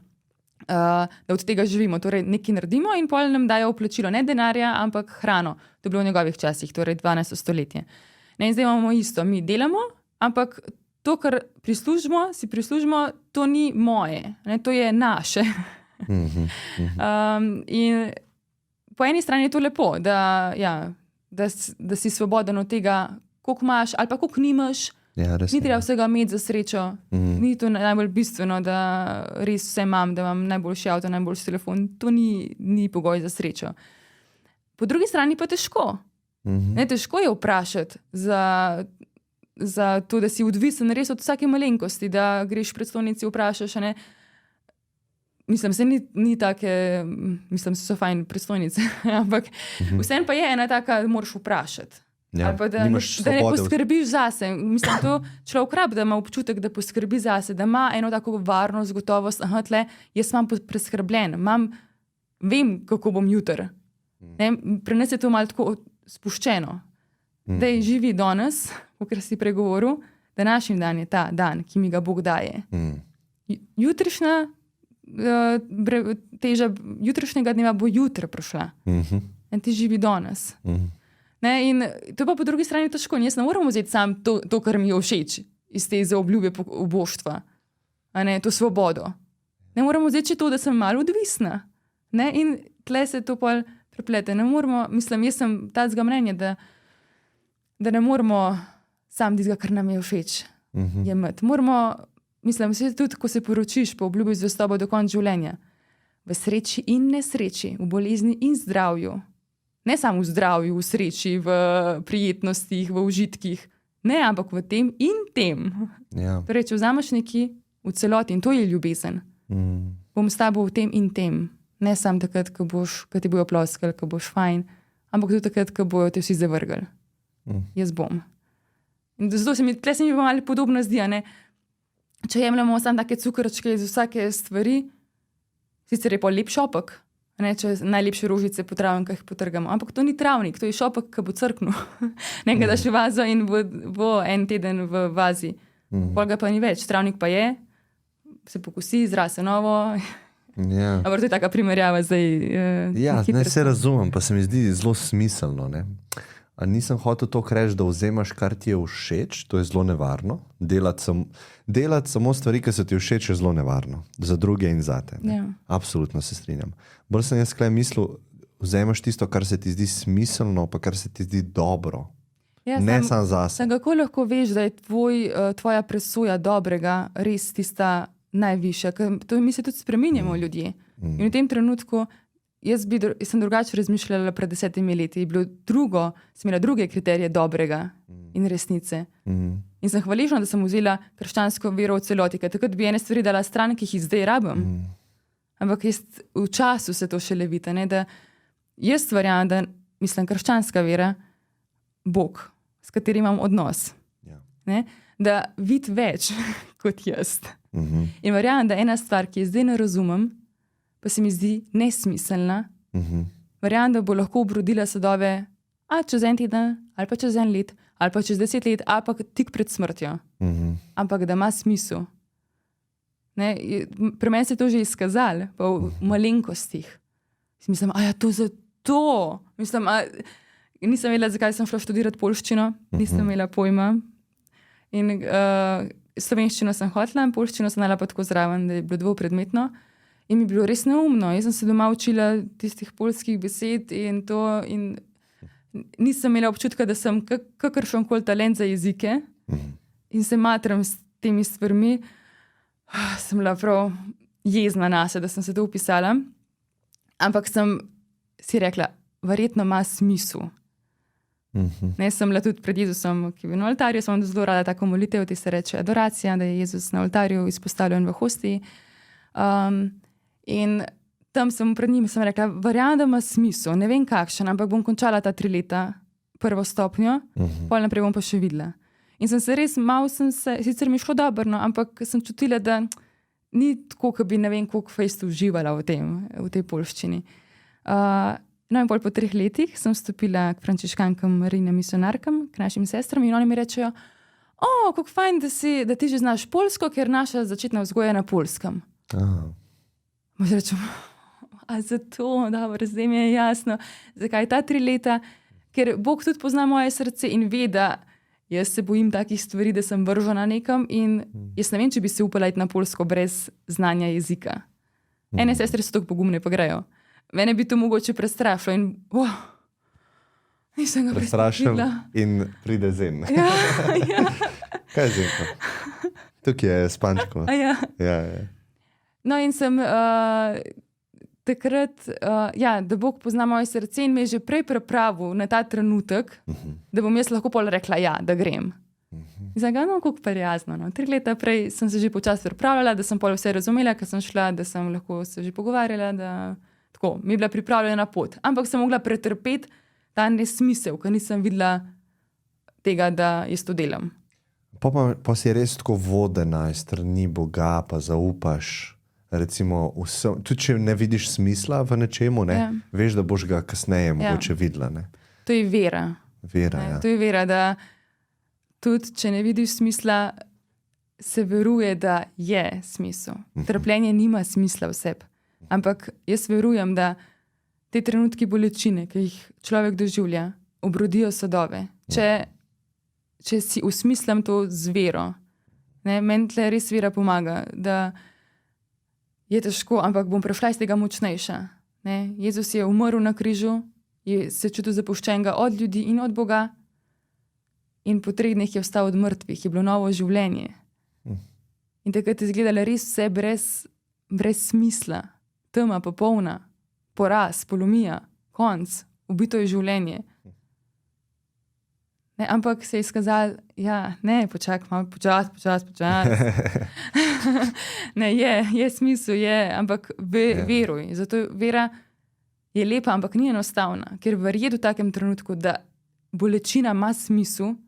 Da od tega živimo, torej nekaj naredimo in pol nam dajo vplačilo, ne denarja, ampak hrano. To je bilo v njegovih časih, torej 12. stoletje. In zdaj imamo isto, mi delamo, ampak to, kar si prislužimo, to ni moje, to je naše. In po eni strani je to lepo, da si svoboden od tega, koliko imaš ali pa koliko nimaš. Ni treba vsega imeti za srečo. Ni to najbolj bistveno, da res vse imam, da imam najboljši avto, najboljši telefon. To ni pogoj za srečo. Po drugi strani pa težko. Težko je vprašati za to, da si odvisen res od vsake malenkosti, da greš v prestolnici, vprašaš, mislim, se ni take, mislim, so fajn prestolnice, ampak vseeno pa je ena taka, da moraš vprašati. Ali pa da ne poskrbiš zase. Mislim, to človek rab, da ima občutek, da poskrbi zase, da ima eno tako varnost, gotovost, jaz imam preskrbljen, vem, kako bom jutr. Pri nas je to malo tako spuščeno. Daj živi danes, kakor si pregovoril, današnji dan je ta dan, ki mi ga Bog daje. Jutrišnja teža jutrišnjega dneva bo jutri prišla. In ti živi danes. In to je pa po drugi strani težko. Jaz ne moram vzeti sam to, kar mi je všeč iz te zaobljube oboštva. To svobodo. Ne moram vzeti to, da sem malo odvisna. In tle se to pol preplete. Mislim, jaz sem tacga mnenja, da ne moramo sam tistega, kar nam je všeč, jemati. Mislim, tudi ko se poročiš, pa obljubiš zvestobo do konca življenja. V sreči in nesreči, v bolezni in zdravju. Ne samo v zdravju, v sreči, v prijetnostih, v užitkih. Ne, ampak v tem in tem. Torej, če vzameš nekaj v celoti, in to je ljubezen, bom s tabo v tem in tem. Ne samo takrat, ko ti bojo ploskali, ko boš fajn, ampak tudi takrat, ko bojo te vsi zavrgli. Jaz bom. In zato se mi pa malo podobno zdi, če jemljamo samo take cukrčke iz vsake stvari, sicer je pa lep šopek, če najlepše rožice po travnikah potrgamo, ampak to ni travnik, to je šopek, ki bo crknul. Nekaj daš v vazo in bo en teden v vazi. Pol ga pa ni več, travnik pa je, se pokosi, zrase novo. Ampak to je taka primerjava zdaj. Se razumem, pa se mi zdi zelo smiselno. Nisem hotel to reči, da vzemaš, kar ti je všeč, to je zelo nevarno. Delati samo stvari, ki so ti všeč, je zelo nevarno. Za druge in zate. Absolutno se strinjam. Bolj sem jaz mislil, vzameš tisto, kar se ti zdi smiselno, pa kar se ti zdi dobro. Ja, Ne samo zase. Kako lahko veš, da je tvoja presoja dobrega res tista najvišja? To mi se tudi spreminjamo ljudje. In v tem trenutku jaz sem drugače razmišljala pred 10 leti. Je bilo sem imela druge kriterije dobrega in resnice. In sem hvaležna, da sem vzela krščansko vero v celoti, ker takrat bi ene stvari dala stran, ki jih zdaj rabim. Ampak v času se to šele vidi, da jaz verjamem, da mislim, krščanska vera, Bog, s katerim imam odnos, da vidi več kot jaz. In verjamem, da ena stvar, ki je zdaj ne razumem, pa se mi zdi nesmiselna, verjamem, da bo lahko obrodila sadove čez en teden, ali pa čez en let, ali pa čez 10 let, ali pa tik pred smrtjo. Ampak da ima smisel. Pri meni se je to že izkazalo, pa v malenkostih. Mislim, to zato. Mislim, nisem vedela, zakaj sem šla študirati poljščino, nisem imela pojma. In slovenščino sem hotela, in poljščino sem dala pa tako zraven, da je bilo dvopredmetno. In mi je bilo res neumno. Jaz sem se doma učila tistih poljskih besed in to. In nisem imela občutka, da sem kakršenkoli talent za jezike. In se matram s temi stvarmi. Sem bila prav jezna nase, da sem se to upisala. Ampak sem si rekla, verjetno ima smisel. Sem bila tudi pred Jezusom, ki je bil na oltarju, sem zelo rada tako molitev, ti se reče adoracija, da je Jezus na oltarju izpostavljen v hostiji. In tam sem pred njim rekla, verjamem, da ima smisel, ne vem kakšen, ampak bom končala ta 3 leta prvo stopnjo, pol naprej bom pa še videla. In sem se res, sicer mi je šlo dobro, no, ampak sem čutila, da ni tako, kot bi ne vem koliko fejst uživala v tej poljščini. No in pol po 3 letih sem stopila k frančiškankam Marijinem misionarkam, k našim sestram in oni mi rečejo, kako fajn, da ti že znaš poljsko, ker naša začetna vzgoja je na poljskem. Mož rečem, zato, dobro, zdaj mi je jasno, zakaj ta 3 leta, ker Bog tudi pozna moje srce in ve, da jaz se bojim takih stvari, da sem vržena nekam in jaz ne vem, če bi se upala iti na poljsko brez znanja jezika. Ene sestre so tako pogumne, pa grejo. Mene bi to mogoče prestrašilo in nisem ga prestrašila. In pride zen. Ja. Kaj je zen? Tukaj je spančko. Ja. No in sem takrat, da Bog pozna moje srce in me je že prej pripravil na ta trenutek, da bom jaz lahko pol rekla da grem. In sem ga, kako prijazno. 3 leta prej sem se že počasi pripravljala, da sem pol vse razumela, ker sem šla, da sem lahko se že pogovarjala, da tako, mi je bila pripravljena pot. Ampak sem mogla pretrpeti ta nesmisel, ker nisem videla tega, da jaz to delam. Pa si res tako vodena iz strani Boga, pa zaupaš. Recimo, tudi če ne vidiš smisla v nečemu, veš, da boš ga kasneje mogoče videla. Ne? To je vera. Ja. To je vera, da tudi če ne vidiš smisla, se veruje, da je smisel. Trpljenje nima smisla v sebi. Ampak jaz verujem, da te trenutki bolečine, ki jih človek doživlja, obrodijo sadove. Če si usmislim to z vero, meni tle res vera pomaga, da je težko, ampak bom prešla iz tega močnejša. Jezus je umrl na križu, se čutil zapuščenega od ljudi in od Boga in po 3 dneh je vstal od mrtvih, je bilo novo življenje. In takrat je izgledalo res vse brez smisla, tema popolna, poraz, polomija, konc, ubito je življenje. Ampak se je izkazalo, počakaj malo, počasi. Je smisel, ampak veruj. Zato vera je lepa, ampak ni enostavna, ker verjeti v takem trenutku, da bolečina ima smisel,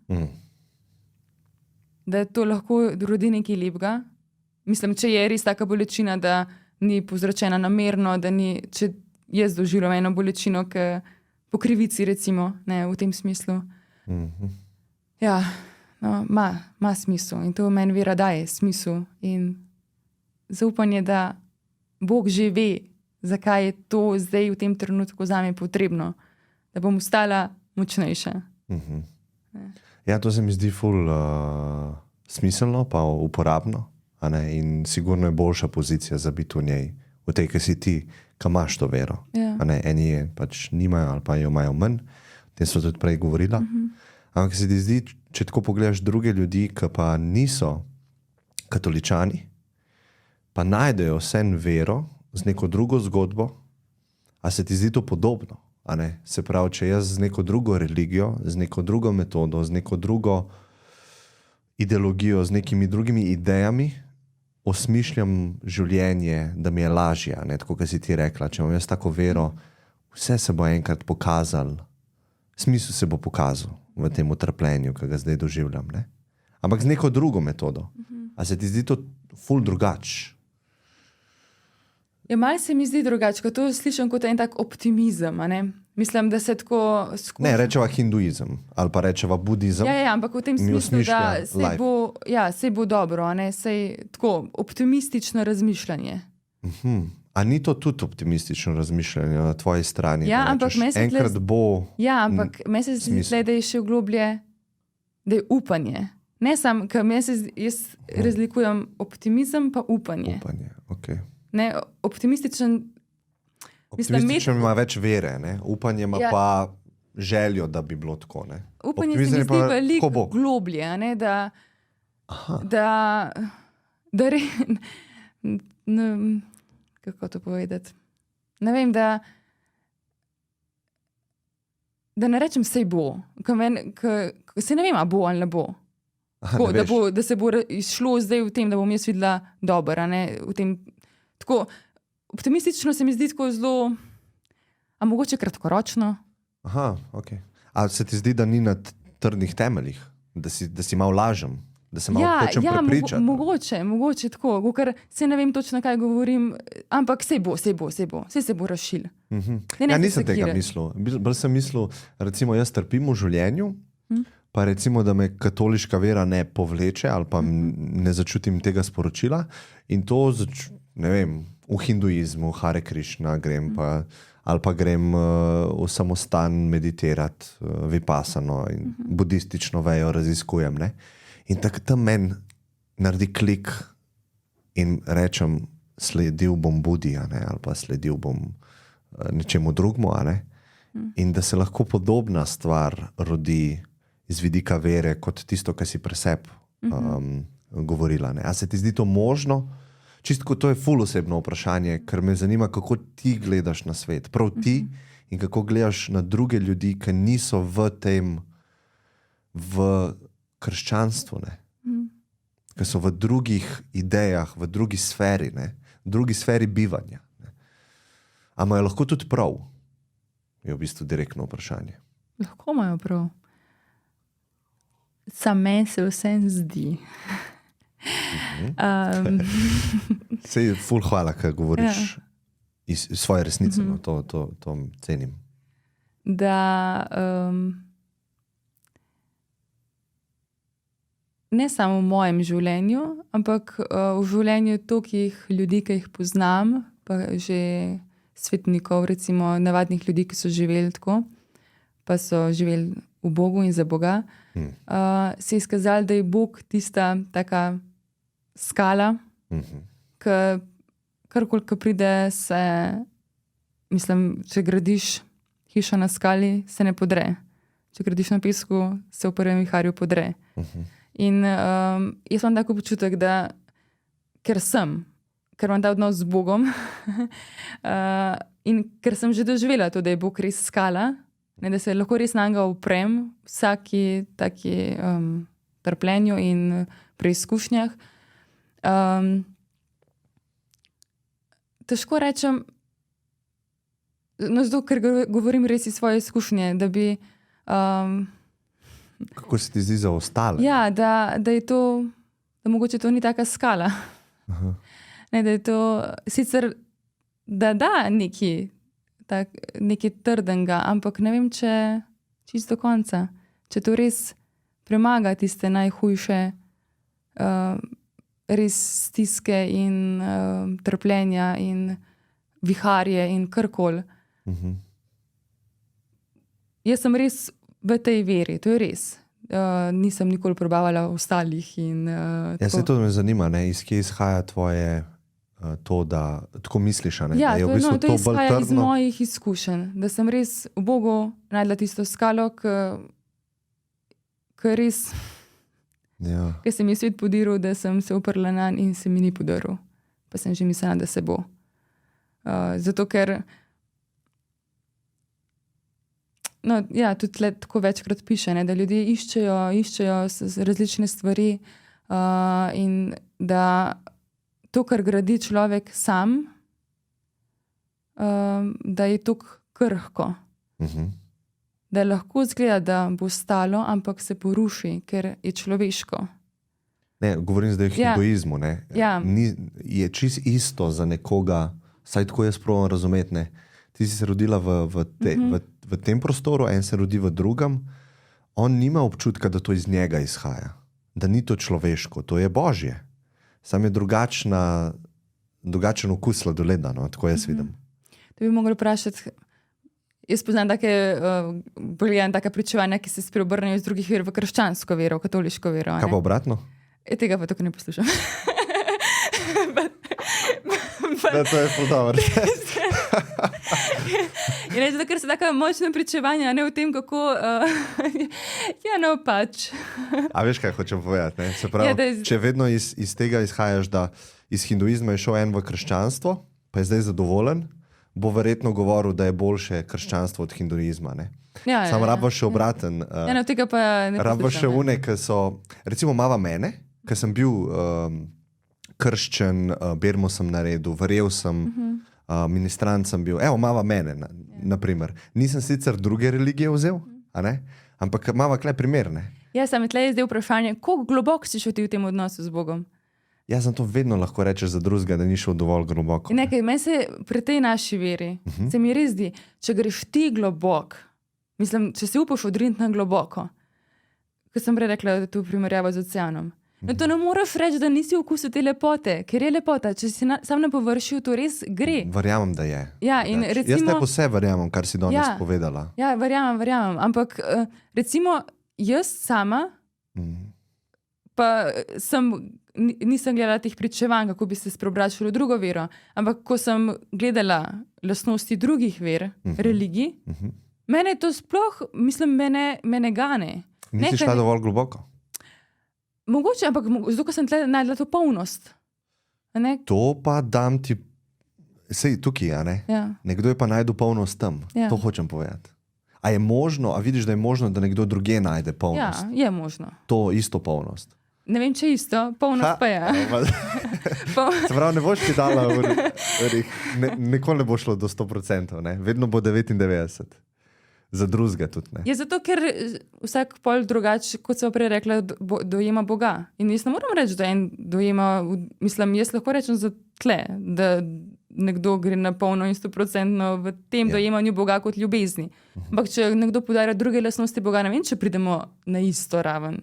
da to lahko rodi nekaj lepega. Mislim, če je res taka bolečina, da ni povzročena namerno, da ni, če jaz doživljam eno bolečino, po krivici recimo, v tem smislu. Ima smisel in to meni vera daje smisel in zaupanje, da Bog že ve, zakaj je to zdaj v tem trenutku zame potrebno, da bom ostala močnejša. Ja, to se mi zdi ful smiselno pa uporabno, in sigurno je boljša pozicija za biti v njej v tej, ki si ti, ki imaš to vero. Ja. A ne, eni je pač nimajo ali pa jo imajo manj, o tem smo tudi prej govorila. Ampak se ti zdi, če tako pogledaš druge ljudi, ki pa niso katoličani, pa najdejo vseeno vero z neko drugo zgodbo, a se ti zdi to podobno? A ne? Se pravi, če jaz z neko drugo religijo, z neko drugo metodo, z neko drugo ideologijo, z nekimi drugimi idejami osmišljam življenje, da mi je lažje, ne? Tako kot si ti rekla, če imam jaz tako vero, vse se bo enkrat pokazal, smisel se bo pokazal v tem utrpljenju, ki ga zdaj doživljam. Ne? Ampak z neko drugo metodo. A se ti zdi to ful drugače? Ja, malo se mi zdi drugače, ko to slišim kot en tak optimizem. A ne? Mislim, da se tako skuša. Ne, rečeva hinduizem ali pa rečeva budizem. Ja, ampak v tem smislu, da se bo dobro, a ne? Sej tako optimistično razmišljanje. A ni to tudi optimistično razmišljanje na tvoji strani? Ja, ampak enkrat bo. Ja, ampak meni se zdi, da je še globlje, da je upanje. Ne samo, ker jaz razlikujem optimizem pa upanje. Upanje, ok. Ne, optimističen ima več vere, ne? Upanje ima pa željo, da bi bilo tako. Ne? Upanje se mi zdi veliko globlje, a ne, da kako to povedati? Ne vem, da ne rečem sej bo, se ne vem, a bo ali ne bo. Tako, da se bo izšlo zdaj v tem, da bom jaz videla dobro, a ne v tem. Tako, optimistično se mi zdi tako zelo, a mogoče kratkoročno. Aha, ok. A se ti zdi, da ni na trdnih temeljih? Da si malo lažem? Da se malo hočem prepričati? Mogoče tako, ker se ne vem točno, kaj govorim, ampak sej se bo razšil. Ja, nisem tega mislil. Bolj sem mislil, recimo jaz trpim v življenju, pa recimo, da me katoliška vera ne povleče ali pa ne začutim tega sporočila in to ne vem, v hinduizmu, Hare Krishna grem pa, ali pa grem v samostan meditirati, vipassano in budistično vejo raziskujem. Ne? In tako tam meni naredi klik in rečem, sledil bom Budija, ne? Ali pa sledil bom nečemu drugmu. In da se lahko podobna stvar rodi iz vidika vere kot tisto, kar si pre sebi govorila. Ne? A se ti zdi to možno? Čistko to je ful osebno vprašanje, ker me zanima, kako ti gledaš na svet. Prav ti in kako gledaš na druge ljudi, ki niso v krščanstvu, ne? Ki so v drugih idejah, v drugi sferi, ne? V drugi sferi bivanja. Ne? A imajo lahko tudi prav? Je v bistvu direktno vprašanje. Lahko imajo prav. Sam meni se vsem zdi. Sej ful hvala, ker govoriš iz svoje resnice, no, to cenim. Da ne samo v mojem življenju, ampak v življenju tolikih ljudi, ki jih poznam, pa že svetnikov, recimo navadnih ljudi, ki so živeli tako, pa so živeli v Bogu in za Boga, se je izkazalo, da je Bog tista taka skala, karkoli, ko pride, se, mislim, če gradiš hišo na skali, se ne podre. Če gradiš na pesku, se v prvem viharju podre. In jaz imam tako občutek, da ker imam ta odnos z Bogom in ker sem že doživela to, da je Bog res skala, ne, da se lahko res nanj uprem vsaki taki trpljenju in preizkušnjah. Težko rečem, no zato, ker govorim res iz svoje izkušnje, da bi kako se ti zdi za ostale? Ja, da je to, da mogoče to ni taka skala. Ne, da je to sicer, da nekaj trdenega, ampak ne vem, če čisto do konca. Če to res premaga tiste najhujše res stiske in trpljenja in viharje in karkoli. Jaz sem res v tej veri, to je res. Nisem nikoli probavala ostalih. Ja, se to me zanima, ne? Iz kje izhaja tvoje to, da tako misliš, a ne? Ja, Da je v to, bistvu to to bolj izhaja iz trdno. mojih izkušenj, da sem res v Bogu najdla tisto skalo, ki res, Ja. ki se mi je svet podiril, da sem se oprla nanj in se mi ni podaril. Pa sem že mislila, da se bo. Zato ker no, ja, tudi tle tako večkrat piše, ne, da ljudje iščejo različne stvari in da to, kar gradi človek sam, da je tako krhko. Da lahko zgleda, da bo stalo, ampak se poruši, ker je človeško. Ne, govorim zdaj o hinduizmu. Ne? Ja. Je čist isto za nekoga, saj tako jaz probam razumeti. Ne? Ti si se rodila v tem prostoru, en se rodi v drugem, on nima občutka, da to iz njega izhaja. Da ni to človeško, to je božje. Sam je drugačen okus sladoleda, no? Tako jaz vidim. To bi mogli vprašati. Jaz poznam take pričevanja, ki se spreobrnejo iz drugih ver v krščansko vero, v katoliško vero. Kaj pa obratno? Tega pa tako ne poslušam. Da, to je ful dobro. Zato, ker so taka močna pričevanja, ne v tem, kako ja, no pač. A veš, kaj hočem povedati? Ne? Se pravi, Ja, če vedno iz tega izhajaš, da iz hinduizma je šel en v krščanstvo, pa je zdaj zadovoljen, bo verjetno govoril, da je boljše krščanstvo od hinduizma. Ne? Sam rabo še obraten. No, tega pa ne rabo še poslušam. une, ki so, recimo mava mene, ki sem bil krščen, bermo sem naredil, verjel sem, ministrant sem bil, evo, mava mene, naprimer. Nisem sicer druge religije vzel, a ne? Ampak mava kle primer, ne? Ja, sam tle je zdaj vprašanje, koliko globoko si šel ti v tem odnosu z Bogom? Jaz sem to vedno lahko rečeš za drugega, da ni šel dovolj globoko. Nekaj, meni se pri tej naši veri, se mi res zdi, če greš ti globok, mislim, če si upaš odriniti na globoko, ko sem prej rekla, da to primerjava z oceanom. No, to ne moreš reči, da nisi okusil te lepote, ker je lepota. Če si sam na površju, to res gre. Verjamem, da je. Ja, in recimo, jaz ne vse verjamem, kar si danes povedala. Ja, verjamem. Ampak recimo jaz sama pa nisem gledala teh pričevanj, kako bi se spreobračalo v drugo vero. Ampak ko sem gledala lastnosti drugih ver, religij, mene to sploh, mislim, mene gane. Nisi šla dovolj globoko? Mogoče, ampak zato, ko sem tle najdla to polnost. To pa dam ti, sej tukaj, a ne? Ja. Nekdo je pa najdel polnost tam. Ja. To hočem povedati. A je možno, a vidiš, da je možno, da nekdo druge najde polnost? Ja, je možno. To isto polnost. Ne vem, če isto, polnost pa je. Se pravi, ne boš ti dala, nikoli ne bo šlo do 100%, ne? Vedno bo 99%. Za drugega tudi ne. Je zato, ker vsak pol drugače, kot sem prej rekla, dojema Boga. In jaz ne moram reči, da en dojema, mislim, jaz lahko rečem za tle, da nekdo gre na polno in 100% v tem dojemanju Boga kot ljubezni. Ampak če nekdo podarja druge lastnosti Boga, ne vem, če pridemo na isto raven.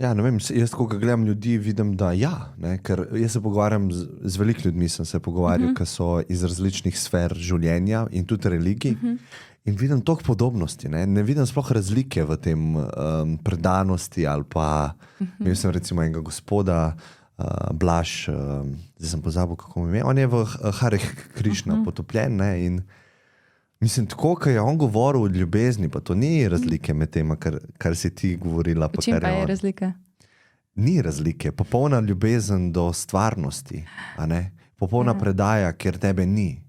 Ja, ne vem, jaz ko gledam ljudi, vidim, da ja, ne, ker jaz se pogovarjam z veliko ljudmi, sem se pogovarjal, ki so iz različnih sfer življenja in tudi religij. In vidim toliko podobnosti, ne vidim sploh razlike v tem predanosti ali pa, imel sem recimo enega gospoda, Blaž, zdaj sem pozabil, kako mu ime, on je v Hare Krišna potopljen, ne, in mislim, tako, ko je on govoril o ljubezni, pa to ni razlike med tem, kar si ti govorila. V čem pa je razlika? Ni razlike, popolna ljubezen do stvarnosti, a ne? Popolna predaja, ker tebe ni.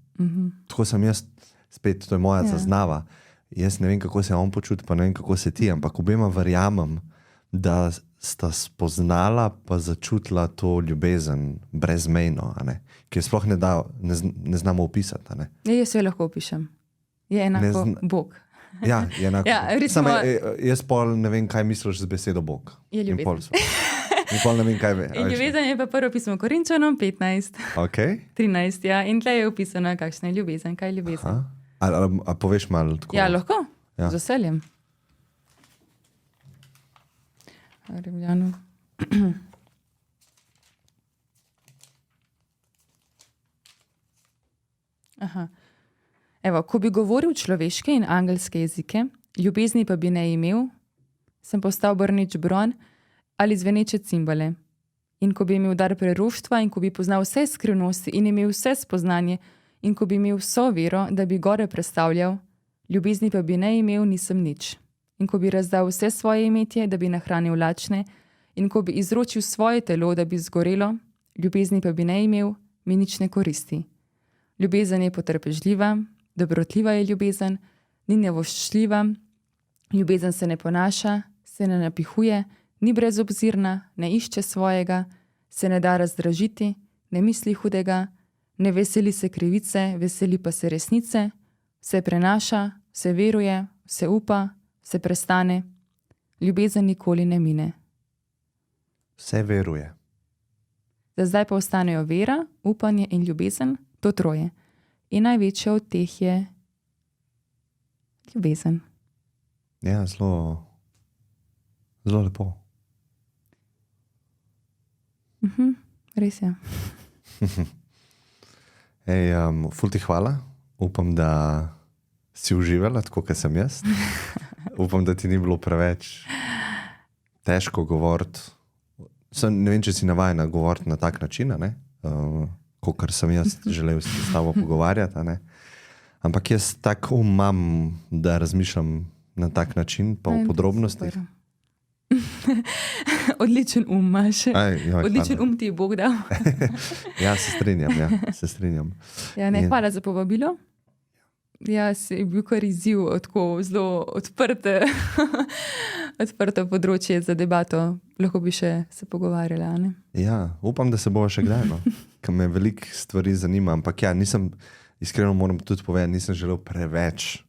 Tako sem jaz, spet, to je moja zaznava. Jaz ne vem, kako se on počuti, pa ne vem, kako se ti, ampak obema verjamem, da sta spoznala pa začutila to ljubezen brezmejno, a ne? Ki jo sploh ne znamo opisati, a ne? Ja, jaz jo lahko opišem. Je enako Bog. Ja, je enako. Ja, recimo, jaz pol ne vem, kaj misliš z besedo Bog. Je ljubezen. In pol ne vem, kaj ve. In ljubezen je pa prvo pismo Korinčanom 15. Okay. 13, ja. In tle je opisano, kakšna je ljubezen, kaj je ljubezen. A poveš malo tako? Ja, lahko. Ja. Z veseljem. Rimljanu. Aha. Evo, ko bi govoril človeške in angelske jezike, ljubezni pa bi ne imel, sem postal brneč bron ali zveneče cimbale. in ko bi imel dar preroštva in ko bi poznal vse skrivnosti in imel vse spoznanje in ko bi imel vso vero, da bi gore predstavljal, ljubezni pa bi ne imel, nisem nič. In ko bi razdal vse svoje imetje, da bi nahranil lačne, in ko bi izročil svoje telo, da bi zgorelo, ljubezni pa bi ne imel, mi nič ne koristi. Ljubezen je potrpežljiva, dobrotljiva je ljubezen, ni nevoščljiva, ljubezen se ne ponaša, se ne napihuje, ni brezobzirna, ne išče svojega, se ne da razdražiti, ne misli hudega, ne veseli se krivice, veseli pa se resnice, se prenaša, se veruje, se upa, se prestane, ljubezen nikoli ne mine. Vse veruje. Za zdaj pa ostanejo vera, upanje in ljubezen, to troje. In največja od teh je ljubezen. Ja, zelo lepo. Res je. Ful ti hvala. Upam, da si uživala, tako kot sem jaz. Upam, da ti ni bilo preveč težko govoriti. Ne vem, če si navajena govoriti na tak način, kot sem jaz želel s tabo pogovarjati. Ampak jaz tako imam, da razmišljam na tak način, pa v podrobnostih. Odličen imaš. Odličen ti je Bog dal. Ja, se strinjam. Ja, hvala za povabilo. Ja, si bil kar izziv, tako zelo odprto področje za debato. Lahko bi še se pogovarjala. Ne? Ja, upam, da se bova še kdaj, ker me veliko stvari zanima. Ampak ja, iskreno moram tudi povedati, nisem želel preveč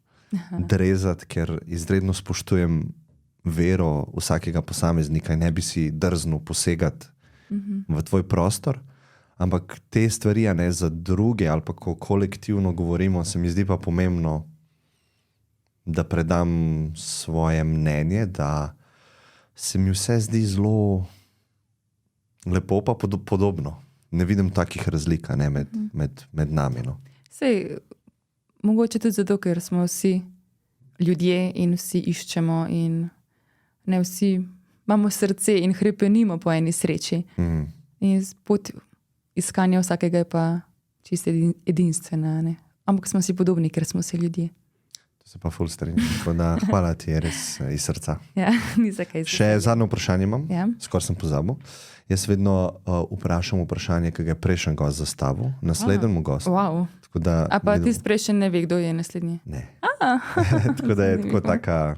drezati, ker izredno spoštujem vero vsakega posameznika in ne bi si drznil posegati v tvoj prostor. Ampak te stvari, za druge ali pa ko kolektivno govorimo, se mi zdi pa pomembno, da predam svoje mnenje, da se mi vse zdi zelo lepo pa podobno. Ne vidim takih razlik med nami. Sej, mogoče tudi zato, ker smo vsi ljudje in vsi iščemo in ne vsi imamo srce in hrepenimo po eni sreči. In pot iskanja vsakega je pa čisto edinstvena. Ne? Ampak smo si podobni, ker smo vsi ljudje. To se pa ful strinjam. Hvala ti, je res iz srca. Ja, ni za kaj. Še zadnje vprašanje imam, skoraj sem pozabil. Jaz vedno vprašam vprašanje, ki ga je prejšnji gost zastavil, naslednjemu gostu. Wow. A pa ti prejšnji ne ve, kdo je naslednji? Ne. Tako da je tako taka...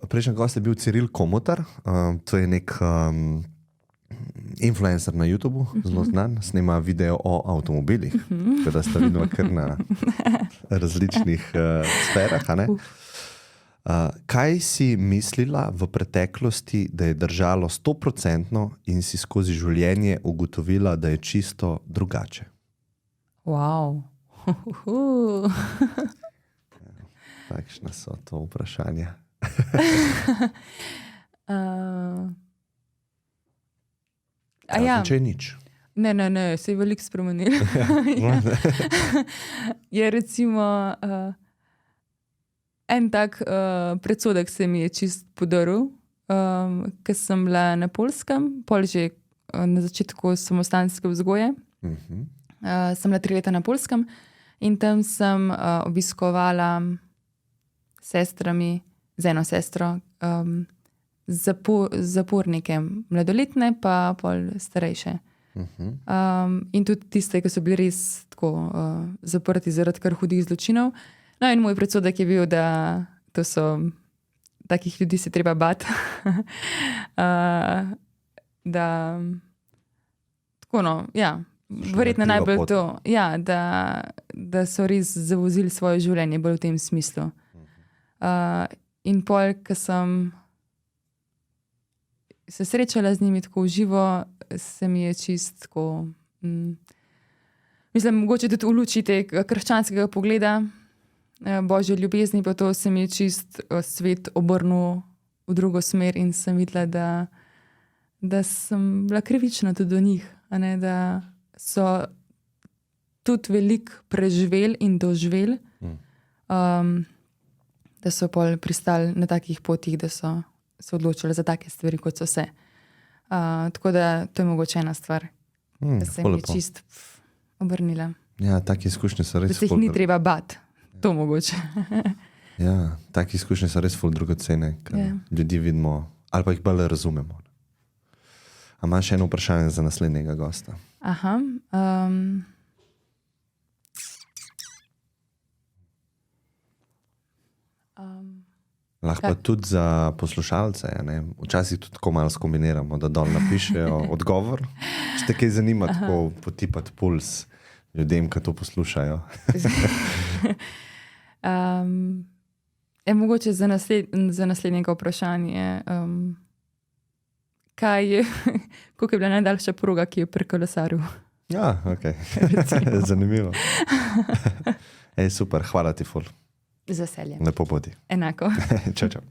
prejšnji gost je bil Ciril Komotar, to je nek influencer na YouTubu, zelo znan, snima video o avtomobilih, tako da sta videla kar na različnih sferah. Kaj si mislila v preteklosti, da je držalo 100% in si skozi življenje ugotovila, da je čisto drugače? Wow. Takšna so to vprašanja. Če je nič. Ne, se je veliko spremenilo. Je recimo en tak predsodek se mi je čist podaril, ker sem bila na Poljskem, pol že na začetku samostanske vzgoje. Sem bila 3 leta na Poljskem in tam sem obiskovala sestrami, z eno sestro, zapornike, mladoletne pa pol starejše. In tudi tiste, ki so bili res tako zaprti zaradi kar hudih zločinov. No in moj predsodek je bil, da to so takih ljudi se treba bati. Da tako verjetno najbolj to, da so res zavozili svoje življenje bolj v tem smislu. In pol, ko sem se srečala z njimi tako v živo, se mi je čist tako, mislim, mogoče tudi v luči tega krščanskega pogleda, Božje ljubezni, pa to se mi je čist svet obrnil v drugo smer in sem videla, da sem bila krivična tudi do njih, da so tudi veliko preživeli in doživeli, da so pol pristali na takih potih, da so se odločili za take stvari, kot so se. Tako da to je mogoče ena stvar, da se mi je lepo. čist obrnila. Ja, take izkušnje so Da res se jih ni treba bati, to mogoče. Ja, take izkušnje so res ful dragocene, ker Ja. ljudi vidimo, ali pa jih bolj razumemo. A imaš še eno vprašanje za naslednjega gosta? Aha. Lahko pa tudi za poslušalce. Ja, ne? Včasih tudi tako malo skombiniramo, da dol napišejo odgovor. Če te kaj zanima, tako potipati puls ljudem, ki to poslušajo. Mogoče za naslednjega vprašanje. Koliko je bila najdaljša proga, ki je prekolesaril? Ja, ok. Zanimivo. Super, hvala ti ful. Z veseljem. Lepo bodi. Enako. Čau, čau.